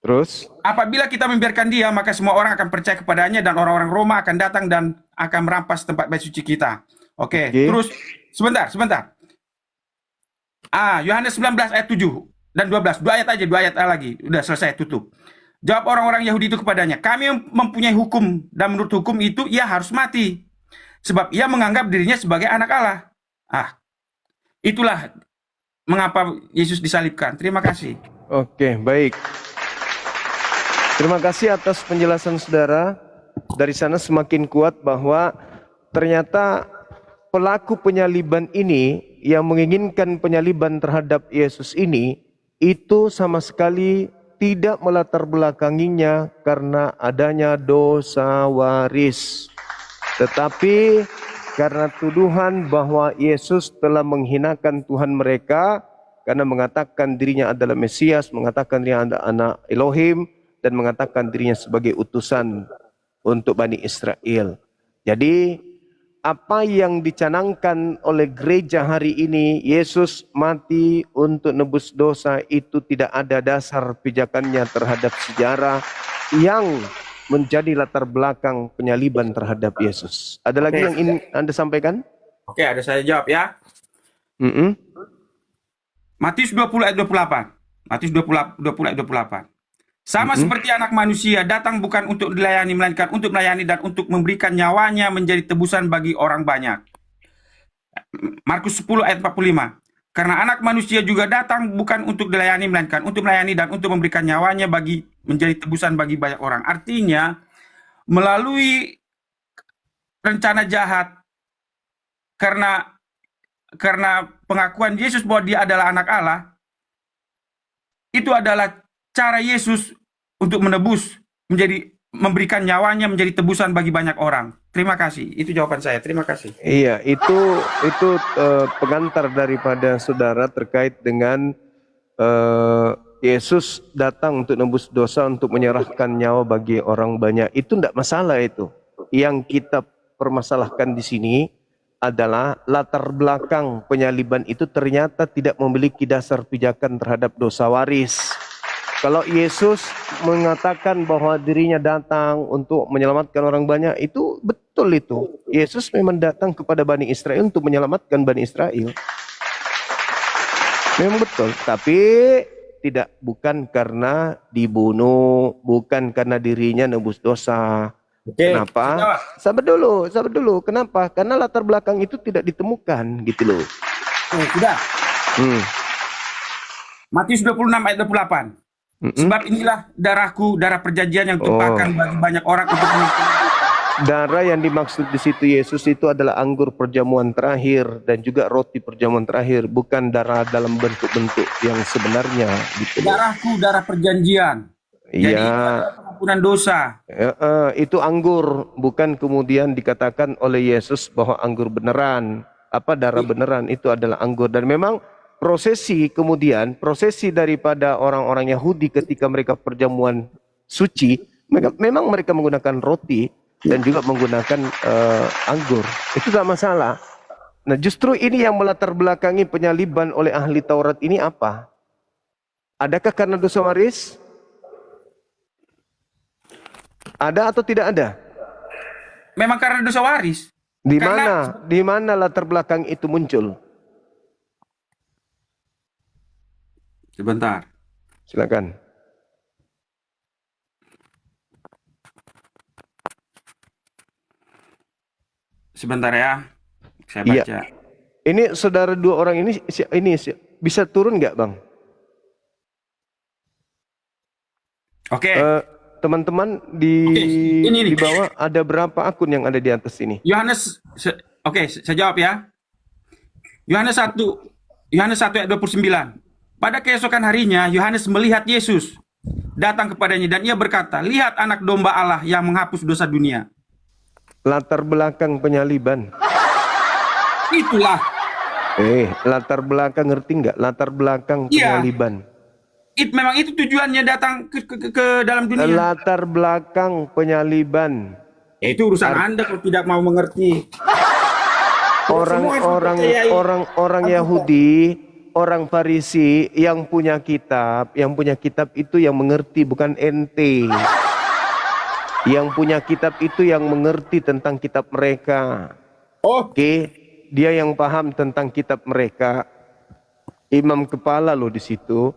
A: Terus?
I: Apabila kita membiarkan dia, maka semua orang akan percaya kepadanya, dan orang-orang Roma akan datang dan akan merampas tempat bait suci kita." Oke. Terus sebentar. Yohanes 19 ayat 7 dan 12. Dua ayat lagi. Udah selesai, tutup. Jawab orang-orang Yahudi itu kepadanya, "Kami mempunyai hukum, dan menurut hukum itu ia harus mati, sebab ia menganggap dirinya sebagai anak Allah." Itulah mengapa Yesus disalibkan. Terima kasih.
A: Oke, baik. Terima kasih atas penjelasan saudara. Dari sana semakin kuat bahwa ternyata pelaku penyaliban ini yang menginginkan penyaliban terhadap Yesus ini itu sama sekali tidak melatar belakanginya karena adanya dosa waris, tetapi karena tuduhan bahwa Yesus telah menghinakan Tuhan mereka karena mengatakan dirinya adalah Mesias, mengatakan dirinya adalah anak Elohim, dan mengatakan dirinya sebagai utusan untuk Bani Israel. Jadi apa yang dicanangkan oleh gereja hari ini, Yesus mati untuk nebus dosa, itu tidak ada dasar pijakannya terhadap sejarah yang menjadi latar belakang penyaliban terhadap Yesus. Ada lagi yang ingin Anda sampaikan?
I: Oke, ada saya jawab ya. Matius 20 ayat 28. Matius 20 ayat 28. Sama seperti anak manusia datang bukan untuk dilayani, melainkan untuk melayani dan untuk memberikan nyawanya menjadi tebusan bagi orang banyak. Markus 10 ayat 45. Karena anak manusia juga datang bukan untuk dilayani, melainkan untuk melayani dan untuk memberikan nyawanya menjadi tebusan bagi banyak orang. Artinya, melalui rencana jahat, karena pengakuan Yesus bahwa dia adalah anak Allah, itu adalah cara Yesus untuk menebus, memberikan nyawanya menjadi tebusan bagi banyak orang. Terima kasih. Itu jawaban saya. Terima kasih.
A: Iya, itu pengantar daripada saudara terkait dengan Yesus datang untuk nebus dosa, untuk menyerahkan nyawa bagi orang banyak. Itu tidak masalah itu. Yang kita permasalahkan di sini adalah latar belakang penyaliban itu ternyata tidak memiliki dasar pijakan terhadap dosa waris. Kalau Yesus mengatakan bahwa dirinya datang untuk menyelamatkan orang banyak, itu betul itu. Yesus memang datang kepada Bani Israel untuk menyelamatkan Bani Israel. Memang betul, tapi bukan karena dibunuh, bukan karena dirinya nebus dosa.
I: Oke,
A: Kenapa? Sabar dulu. Kenapa? Karena latar belakang itu tidak ditemukan, gitu loh.
I: sudah. Matius 26 ayat 28. Sebab inilah darahku, darah perjanjian yang tumpahkan bagi banyak orang untuk
A: Darah yang dimaksud di situ Yesus itu adalah anggur perjamuan terakhir dan juga roti perjamuan terakhir, bukan darah dalam bentuk-bentuk yang sebenarnya. Gitu.
I: darahku, darah perjanjian. Jadi itu adalah pengampunan dosa.
A: Itu anggur, bukan kemudian dikatakan oleh Yesus bahwa anggur beneran, darah beneran, itu adalah anggur. Dan memang prosesi daripada orang-orang Yahudi ketika mereka perjamuan suci, memang mereka menggunakan roti dan juga menggunakan anggur. Itu tidak masalah. Nah, justru ini yang melatar belakangi penyaliban oleh ahli Taurat ini apa? Adakah karena dosa waris? Ada atau tidak ada?
I: Memang karena dosa waris.
A: Di mana latar belakang itu muncul?
I: Sebentar.
A: Silakan.
I: Sebentar ya. Saya baca.
A: Iya. Ini saudara dua orang ini bisa turun nggak, Bang?
I: Oke.
A: Teman-teman di bawah ada berapa akun yang ada di atas ini?
I: Yohanes saya jawab ya. Yohanes 1 ayat 29. Pada keesokan harinya Yohanes melihat Yesus datang kepadanya dan ia berkata, "Lihat anak domba Allah yang menghapus dosa dunia."
A: Latar belakang penyaliban.
I: Itulah.
A: Latar belakang ngerti nggak? Latar belakang penyaliban.
I: Memang itu tujuannya datang ke dalam dunia.
A: Latar belakang penyaliban.
I: Itu urusan Anda kalau tidak mau mengerti.
A: Orang Yahudi, orang Farisi yang punya kitab itu yang mengerti, bukan ente. Yang punya kitab itu yang mengerti tentang kitab mereka. Oke, dia yang paham tentang kitab mereka. Imam kepala loh di situ.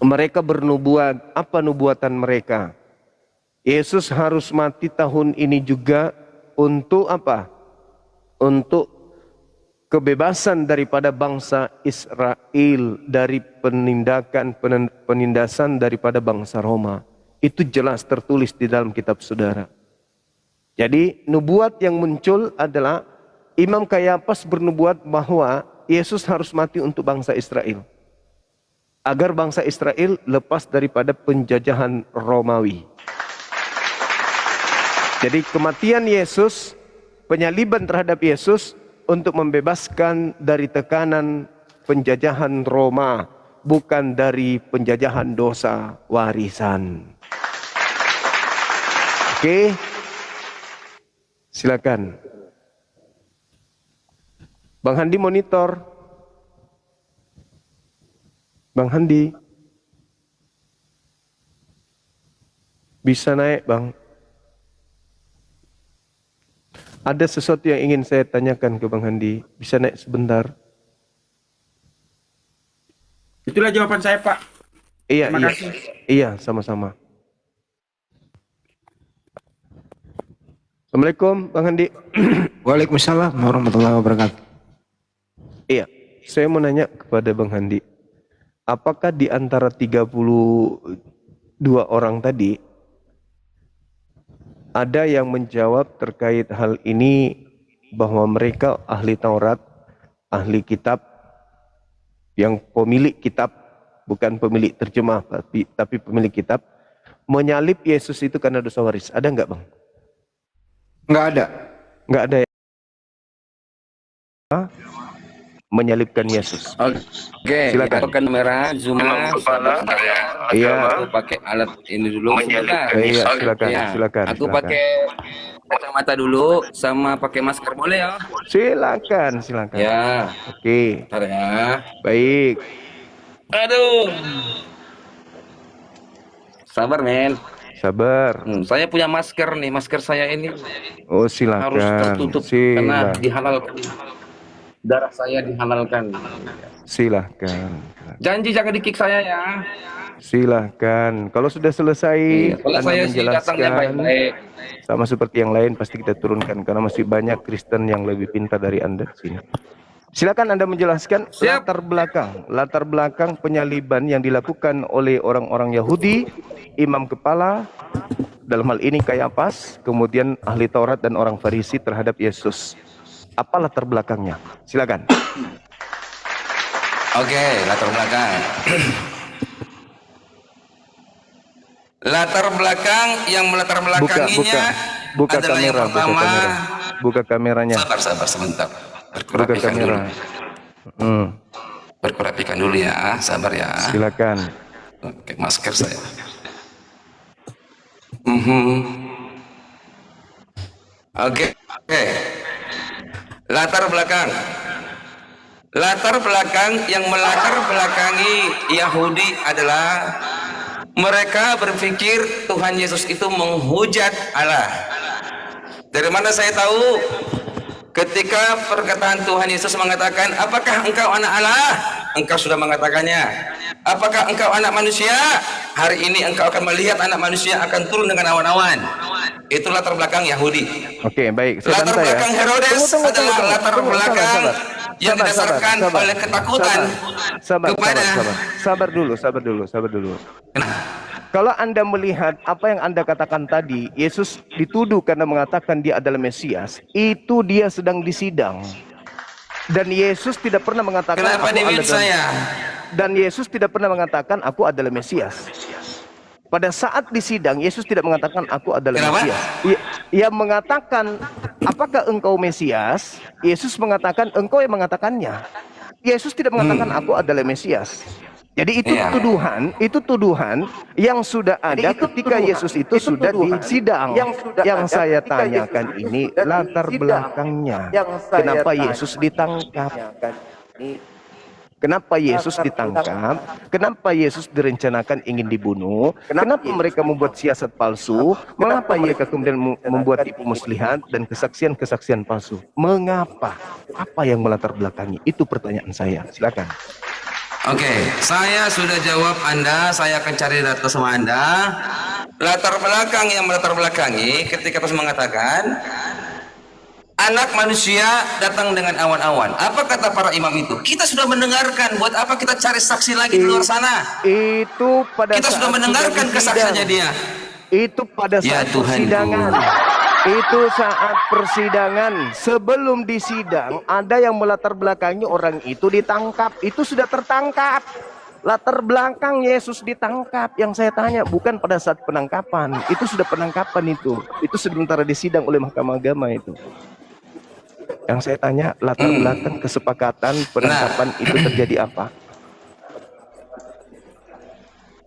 A: Mereka bernubuat. Apa nubuatan mereka? Yesus harus mati tahun ini juga untuk apa? Untuk kebebasan daripada bangsa Israel dari penindasan daripada bangsa Roma. Itu jelas tertulis di dalam kitab saudara. Jadi nubuat yang muncul adalah Imam Kayafas bernubuat bahwa Yesus harus mati untuk bangsa Israel, agar bangsa Israel lepas daripada penjajahan Romawi. Jadi kematian Yesus, penyaliban terhadap Yesus untuk membebaskan dari tekanan penjajahan Roma, bukan dari penjajahan dosa warisan. Oke, silakan. Bang Handi monitor. Bang Handi. Bisa naik, Bang. Ada sesuatu yang ingin saya tanyakan ke Bang Handi. Bisa naik sebentar?
I: Itulah jawaban saya, Pak. Terima kasih.
A: Iya, sama-sama. Assalamualaikum, Bang Handi.
J: Waalaikumsalam warahmatullahi wabarakatuh.
A: Iya, saya mau nanya kepada Bang Handi. Apakah di antara 32 orang tadi ada yang menjawab terkait hal ini bahwa mereka ahli Taurat, ahli kitab, yang pemilik kitab, bukan pemilik terjemah, tapi pemilik kitab, menyalib Yesus itu karena dosa waris? Ada nggak, Bang?
J: Nggak ada.
A: Nggak ada ya? menyalibkan Yesus?
E: Oke,
A: Silakan.
E: itu kamera zoom.
A: Iya.
E: Aku pakai alat ini dulu sebentar.
A: Iya, silakan,
E: Ya,
A: silakan.
E: aku
A: silakan.
E: pakai kacamata dulu sama pakai masker boleh ya?
A: Silakan, silakan.
E: Ya,
A: Oke,
E: bentar ya.
A: baik.
E: Aduh. Sabar, men.
A: Sabar.
E: Saya punya masker nih, masker saya ini
A: Oh,
E: harus
A: silakan.
E: tertutup karena
A: Silakan.
E: dihalalkan. Darah saya dihalalkan.
A: Silahkan.
E: Janji jangan di-kick saya ya.
A: Silahkan. Kalau sudah selesai,
E: Iya, kalau
A: Anda
E: saya sih datangnya
A: menjelaskan
E: baik-baik.
A: sama seperti yang lain pasti kita turunkan karena masih banyak Kristen yang lebih pintar dari Anda di sini. Silakan Anda menjelaskan
E: Siap.
A: latar belakang penyaliban yang dilakukan oleh orang-orang Yahudi, imam kepala, dalam hal ini Kayafas, kemudian ahli Taurat dan orang Farisi terhadap Yesus. Apa latar belakangnya? Silakan.
E: Oke, latar belakang. Latar belakang yang melatar belakanginya
A: Buka
E: adalah yang
A: kamera,
E: pertama.
A: buka kameranya.
E: Sabar sebentar.
A: Buka
E: Berkurapikan dulu.
A: kamera.
E: Berkurapikan dulu ya, sabar ya.
A: Silakan.
E: Oke, masker saya. Oke. Latar belakang yang melatar belakangi Yahudi adalah mereka berpikir Tuhan Yesus itu menghujat Allah. Dari mana saya tahu? Ketika perkataan Tuhan Yesus mengatakan, apakah engkau anak Allah? Engkau sudah mengatakannya. Apakah engkau anak manusia? Hari ini engkau akan melihat anak manusia akan turun dengan awan-awan. Itu latar belakang Yahudi.
A: Oke, baik. Saya
E: Latar
A: bantu ya.
E: belakang Herodes adalah latar belakang yang didasarkan oleh ketakutan kepada.
A: Sabar dulu. Kalau Anda melihat apa yang Anda katakan tadi, Yesus dituduh karena mengatakan dia adalah Mesias, itu dia sedang disidang. Dan Yesus tidak pernah mengatakan
E: Kenapa di-mute saya?
A: Dan Yesus tidak pernah mengatakan aku adalah Mesias. Pada saat disidang, Yesus tidak mengatakan aku adalah
E: Kenapa?
A: Mesias. Ia mengatakan, apakah engkau Mesias? Yesus mengatakan, engkau yang mengatakannya. Yesus tidak mengatakan aku adalah Mesias. Jadi itu tuduhan yang sudah ada ketika Yesus itu sudah disidang. Yang saya tanyakan ini latar belakangnya. Kenapa Yesus ditangkap? Kenapa Yesus ditangkap? Kenapa Yesus direncanakan ingin dibunuh? Kenapa mereka membuat siasat palsu? Mengapa mereka kemudian membuat tipu muslihat dan kesaksian-kesaksian palsu? Mengapa? Apa yang melatar belakangi? Itu pertanyaan saya. Silakan.
E: Oke, saya sudah jawab Anda. Saya akan cari data sama Anda. Latar belakang yang melatar belakangi ketika Yesus mengatakan anak manusia datang dengan awan-awan. Apa kata para imam itu? Kita sudah mendengarkan. Buat apa kita cari saksi lagi di luar sana?
A: Itu pada
E: kita
A: saat
E: sudah mendengarkan kesaksiannya dia.
A: Itu pada saat persidangan. Itu saat persidangan. Sebelum disidang, ada yang melatar belakangi orang itu ditangkap. Itu sudah tertangkap. Latar belakang Yesus ditangkap. Yang saya tanya bukan pada saat penangkapan. Itu sudah penangkapan itu. Itu sementara disidang oleh Mahkamah Agama itu. Yang saya tanya latar belakang kesepakatan penangkapan itu terjadi apa?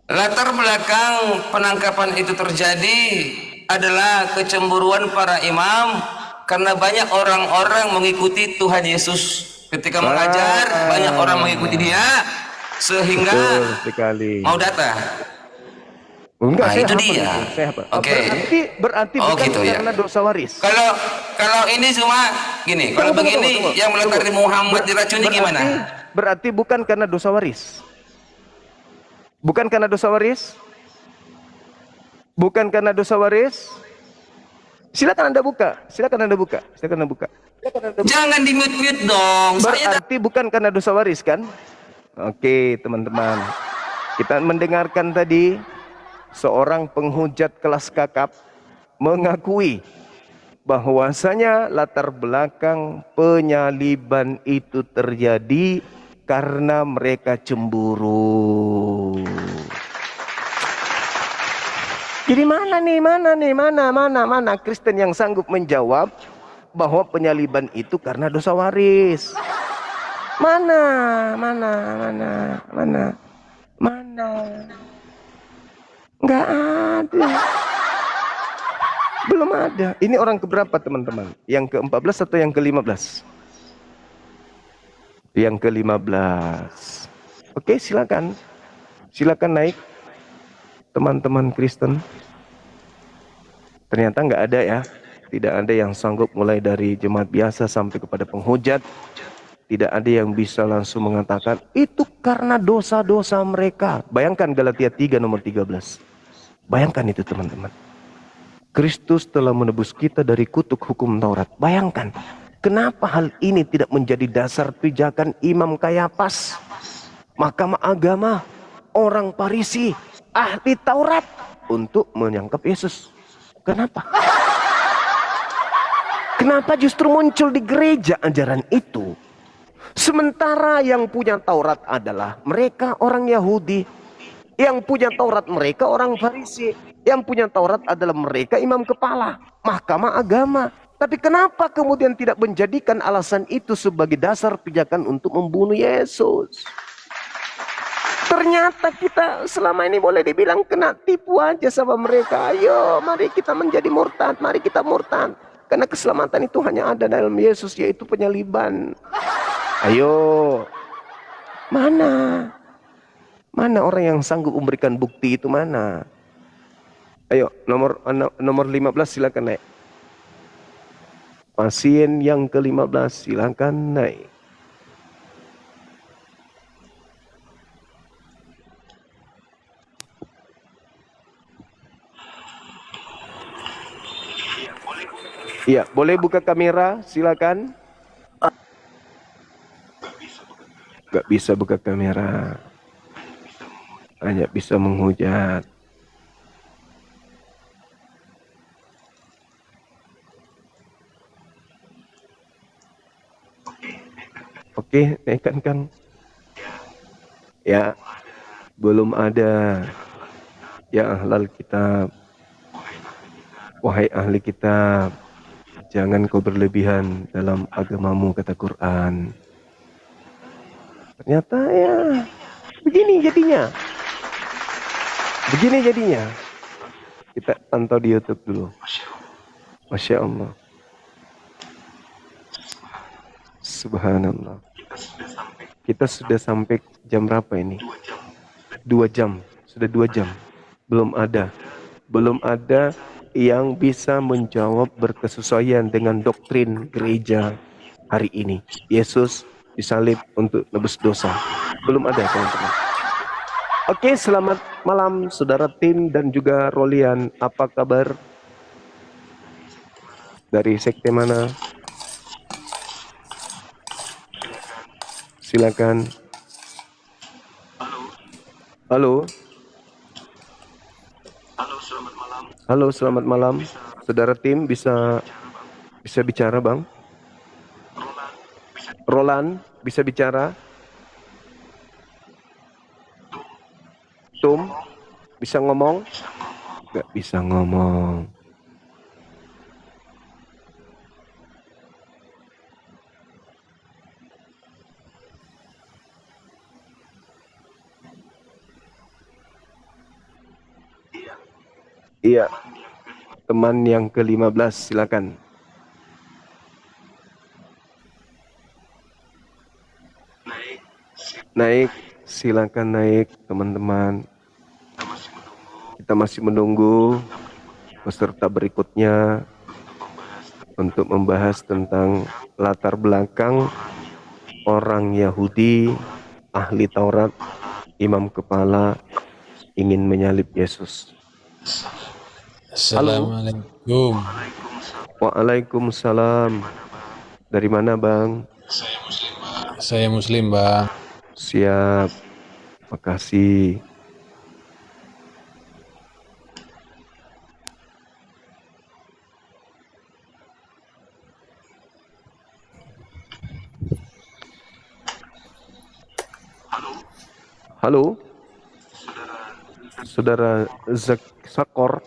E: Latar belakang penangkapan itu terjadi adalah kecemburuan para imam karena banyak orang-orang mengikuti Tuhan Yesus ketika mengajar. Banyak orang mengikuti dia sehingga
A: Betul sekali.
E: mau data.
A: Enggak,
E: Nah, itu dia. Oke.
A: Berarti bukan
E: gitu ya.
A: karena dosa waris.
E: Kalau ini cuma gini, kalau begini yang melanggar Muhammad diracuni gimana?
A: Berarti bukan karena dosa waris. Bukan karena dosa waris? Bukan karena dosa waris? Silakan Anda buka.
E: Jangan di-mute-mute dong.
A: Berarti bukan karena dosa waris kan? Oke, teman-teman. Kita mendengarkan tadi seorang penghujat kelas kakap mengakui bahwasanya latar belakang penyaliban itu terjadi karena mereka cemburu. Jadi mana Kristen yang sanggup menjawab bahwa penyaliban itu karena dosa waris? Mana, mana, mana, mana, mana. Nggak ada. Belum ada. Ini orang keberapa teman-teman? Yang ke-14 atau yang ke-15? Yang ke-15. Oke, silakan. Silakan naik. Teman-teman Kristen. Ternyata nggak ada ya. Tidak ada yang sanggup mulai dari jemaat biasa sampai kepada penghujat. Tidak ada yang bisa langsung mengatakan itu karena dosa-dosa mereka. Bayangkan Galatia 3 nomor 13. Bayangkan itu teman-teman. Kristus telah menebus kita dari kutuk hukum Taurat. Bayangkan, kenapa hal ini tidak menjadi dasar pijakan Imam Kayafas, Mahkamah Agama, orang Farisi, ahli Taurat untuk menyangkap Yesus? Kenapa? Kenapa justru muncul di gereja ajaran itu? Sementara yang punya Taurat adalah mereka orang Yahudi, yang punya Taurat mereka orang Farisi, yang punya Taurat adalah mereka imam kepala, mahkamah agama. Tapi kenapa kemudian tidak menjadikan alasan itu sebagai dasar pijakan untuk membunuh Yesus? Ternyata kita selama ini boleh dibilang kena tipu aja sama mereka. Ayo, mari kita menjadi murtad, mari kita murtad. Karena keselamatan itu hanya ada dalam Yesus, yaitu penyaliban. Ayo, mana? Mana orang yang sanggup memberikan bukti itu mana? Ayo, nomor 15 silakan naik. Pasien yang ke-15 silakan naik. Iya, boleh buka kamera, silakan. Gak bisa buka kamera. Hanya bisa menghujat. Oke, naikkan Kang. Ya, belum ada. Ya ahlal kitab. Wahai ahli kitab, jangan kau berlebihan dalam agamamu, kata Quran. Ternyata ya, begini jadinya. Begini jadinya. Kita pantau di YouTube dulu. Masya Allah. Subhanallah. Kita sudah sampai jam berapa ini? 2 jam. Sudah 2 jam. Belum ada yang bisa menjawab berkesesuaian dengan doktrin gereja hari ini. Yesus disalib untuk nebus dosa. Belum ada teman-teman. Oke, selamat malam saudara Tim dan juga Rolian. Apa kabar? Dari sekte mana? Silakan. Halo. Halo, selamat malam. Saudara Tim bisa bicara, Bang? Roland bisa bicara? Tum bisa ngomong? Gak bisa ngomong. Iya. Teman yang ke-15 silakan. Naik, silakan naik teman-teman. Kita masih menunggu peserta berikutnya untuk membahas tentang latar belakang orang Yahudi, ahli Taurat, imam kepala ingin menyalib Yesus.
K: Assalamualaikum.
A: Waalaikumsalam. Dari mana, Bang?
K: Saya Muslim, Bang.
A: Siap. Makasih. Halo. Saudara Sakor.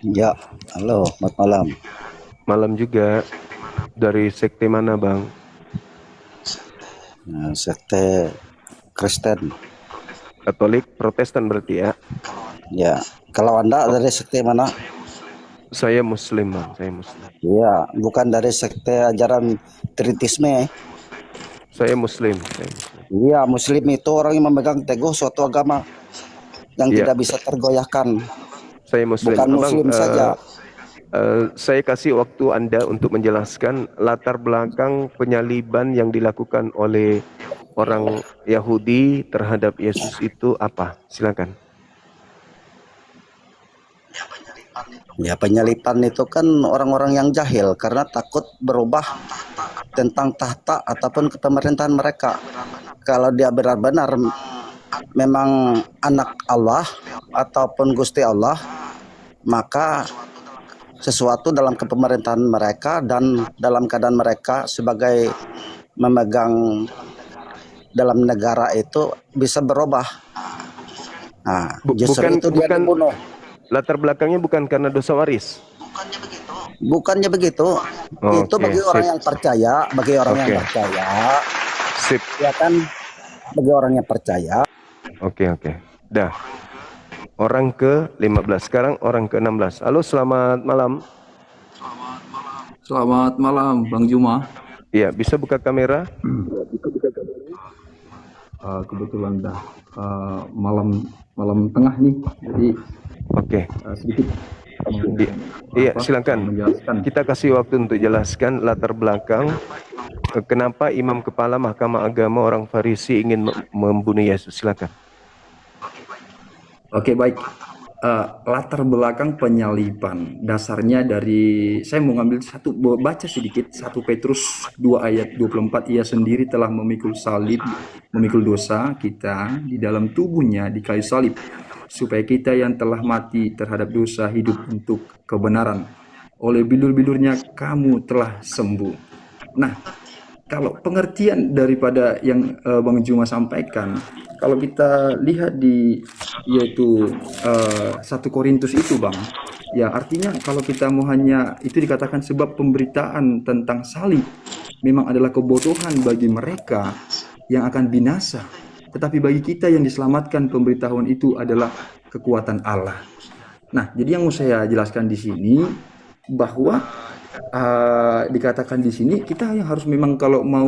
L: Ya, halo, selamat malam.
A: Malam juga. Dari sekte mana, Bang?
L: sekte Kristen.
A: Katolik, Protestan berarti ya.
L: Ya, kalau Anda dari sekte mana?
A: Saya Muslim, Bang. Saya Muslim.
L: Iya, bukan dari sekte ajaran Tritisme.
A: Saya Muslim. Saya Muslim.
L: Iya, Muslim itu orang yang memegang teguh suatu agama yang
A: Iya.
L: tidak bisa tergoyahkan.
A: Saya Muslim.
L: Bukan Muslim saja.
A: Saya kasih waktu Anda untuk menjelaskan latar belakang penyaliban yang dilakukan oleh orang Yahudi terhadap Yesus itu apa? Silakan.
L: Ya, penyalipan itu kan orang-orang yang jahil karena takut berubah tentang tahta ataupun kepemerintahan mereka. Kalau dia benar-benar memang anak Allah ataupun Gusti Allah, maka sesuatu dalam kepemerintahan mereka dan dalam keadaan mereka sebagai memegang dalam negara itu bisa berubah. Nah, justru itu dia dibunuh.
A: Latar belakangnya bukan karena dosa waris.
L: Bukannya begitu. Itu bagi orang yang percaya, bagi orang yang percaya.
A: Sip.
L: Ya kan, bagi orang yang percaya.
A: Oke. Dah. Orang ke-15. Sekarang orang ke-16. Halo, selamat malam.
M: Selamat malam, Bang Juma.
A: Iya, bisa buka kamera?
M: Kebetulan dah malam tengah nih, jadi sedikit.
A: Iya, silakan. Kita kasih waktu untuk jelaskan latar belakang kenapa imam kepala Mahkamah Agama orang Farisi ingin membunuh Yesus. Silakan.
M: Oke, baik. Latar belakang penyaliban dasarnya dari, saya mau ngambil baca sedikit 1 Petrus 2 ayat 24. Ia sendiri telah memikul salib, memikul dosa kita di dalam tubuhnya di kayu salib, supaya kita yang telah mati terhadap dosa hidup untuk kebenaran. Oleh bilur-bilurnya kamu telah sembuh. Nah, kalau pengertian daripada yang Bang Juma sampaikan, kalau kita lihat di yaitu 1 Korintus itu, Bang, ya artinya kalau kita mau hanya itu dikatakan sebab pemberitaan tentang salib memang adalah kebodohan bagi mereka yang akan binasa, tetapi bagi kita yang diselamatkan pemberitahuan itu adalah kekuatan Allah. Nah, jadi yang mau saya jelaskan di sini bahwa dikatakan di sini kita yang harus memang kalau mau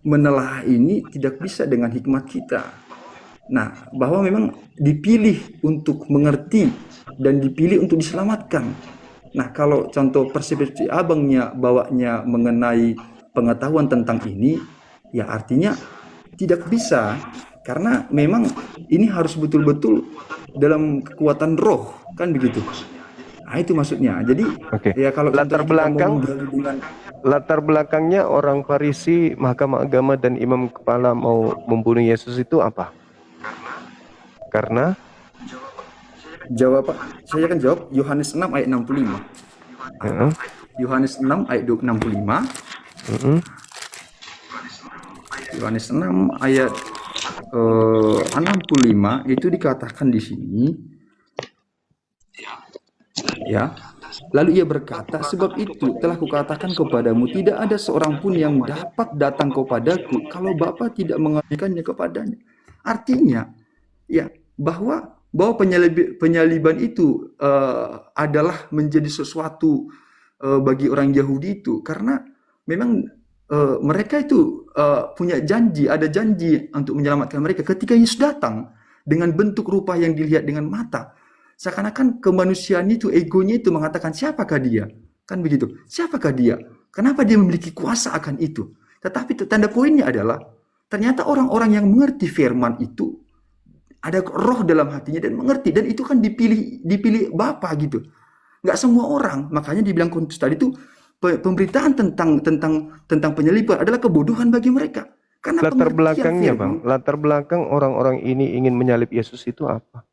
M: menelaah ini tidak bisa dengan hikmat kita. Nah, bahwa memang dipilih untuk mengerti dan dipilih untuk diselamatkan. Nah, kalau contoh persepsi abangnya bawanya mengenai pengetahuan tentang ini, ya artinya tidak bisa, karena memang ini harus betul-betul dalam kekuatan roh, kan begitu. Nah, itu maksudnya. Jadi ya kalau
A: latar belakangnya orang Farisi, Mahkamah Agama dan imam kepala mau membunuh Yesus itu apa? Karena
M: jawab, Pak. Saya akan jawab Yohanes 6 ayat 65. Yohanes 6 ayat 65. Yohanes 6 ayat 65 itu dikatakan di sini, ya. Lalu ia berkata, sebab itu telah kukatakan kepadamu, tidak ada seorang pun yang dapat datang kepadaku kalau Bapa tidak mengalihkannya kepadanya. Artinya, ya, bahwa penyaliban itu adalah menjadi sesuatu bagi orang Yahudi itu, karena memang mereka itu punya janji, ada janji untuk menyelamatkan mereka. Ketika Yesus datang dengan bentuk rupa yang dilihat dengan mata, seakan-akan kemanusiaan itu, egonya itu mengatakan, siapakah dia? Kan begitu. Siapakah dia? Kenapa dia memiliki kuasa akan itu? Tetapi tanda poinnya adalah, ternyata orang-orang yang mengerti firman itu, ada roh dalam hatinya dan mengerti. Dan itu kan dipilih Bapa gitu. Nggak semua orang. Makanya dibilang Korintus tadi itu, pemberitaan tentang penyaliban adalah kebodohan bagi mereka. Karena
A: latar belakangnya, Bang, latar belakang orang-orang ini ingin menyalib Yesus itu apa?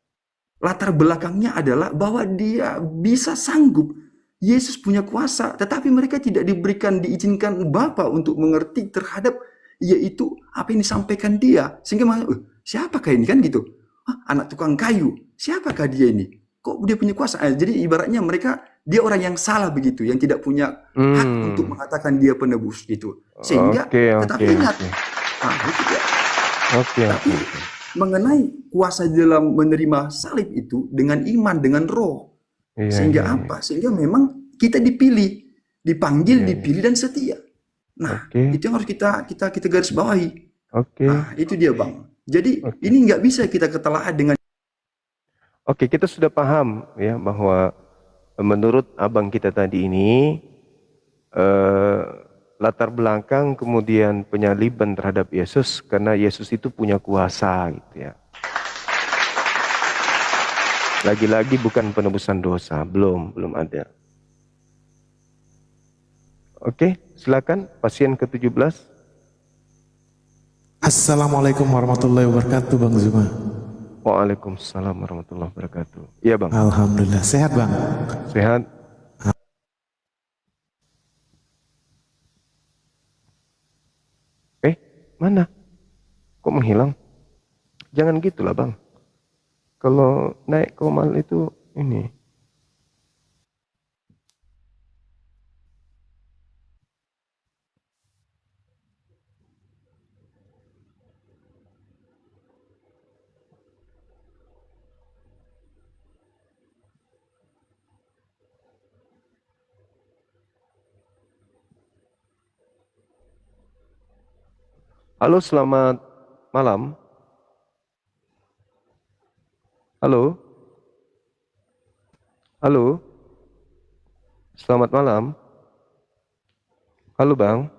M: Latar belakangnya adalah bahwa dia bisa sanggup. Yesus punya kuasa, tetapi mereka tidak diizinkan Bapa untuk mengerti terhadap yaitu apa yang disampaikan dia. Sehingga siapakah ini, kan gitu? Anak tukang kayu, siapakah dia ini? Kok dia punya kuasa? Jadi ibaratnya dia orang yang salah begitu, yang tidak punya hak untuk mengatakan dia penebus gitu. Sehingga tetapi ingat, Nah, itu dia.
A: Oke,
M: Tapi mengenai kuasa dalam menerima salib itu dengan iman, dengan roh.
A: Iya,
M: Sehingga
A: iya, iya.
M: apa? Sehingga memang kita dipilih, dipanggil, dipilih dan setia. Nah,
A: Oke.
M: itu yang harus kita garis bawahi.
A: Oke.
M: Nah, itu dia Bang. Jadi ini nggak bisa kita ketelaah dengan
A: Oke, kita sudah paham ya bahwa menurut abang kita tadi ini latar belakang kemudian penyaliban terhadap Yesus karena Yesus itu punya kuasa gitu ya. Lagi-lagi bukan penebusan dosa, belum ada. Oke, silakan pasien ke-17.
N: Assalamualaikum warahmatullahi wabarakatuh, Bang Zuma.
A: Waalaikumsalam warahmatullahi wabarakatuh. Iya, Bang.
N: Alhamdulillah, sehat Bang.
A: Sehat. Mana? Kok menghilang? Jangan gitulah, Bang. Kalau naik komal itu ini. Halo, selamat malam. Halo. Halo. Selamat malam. Halo, Bang.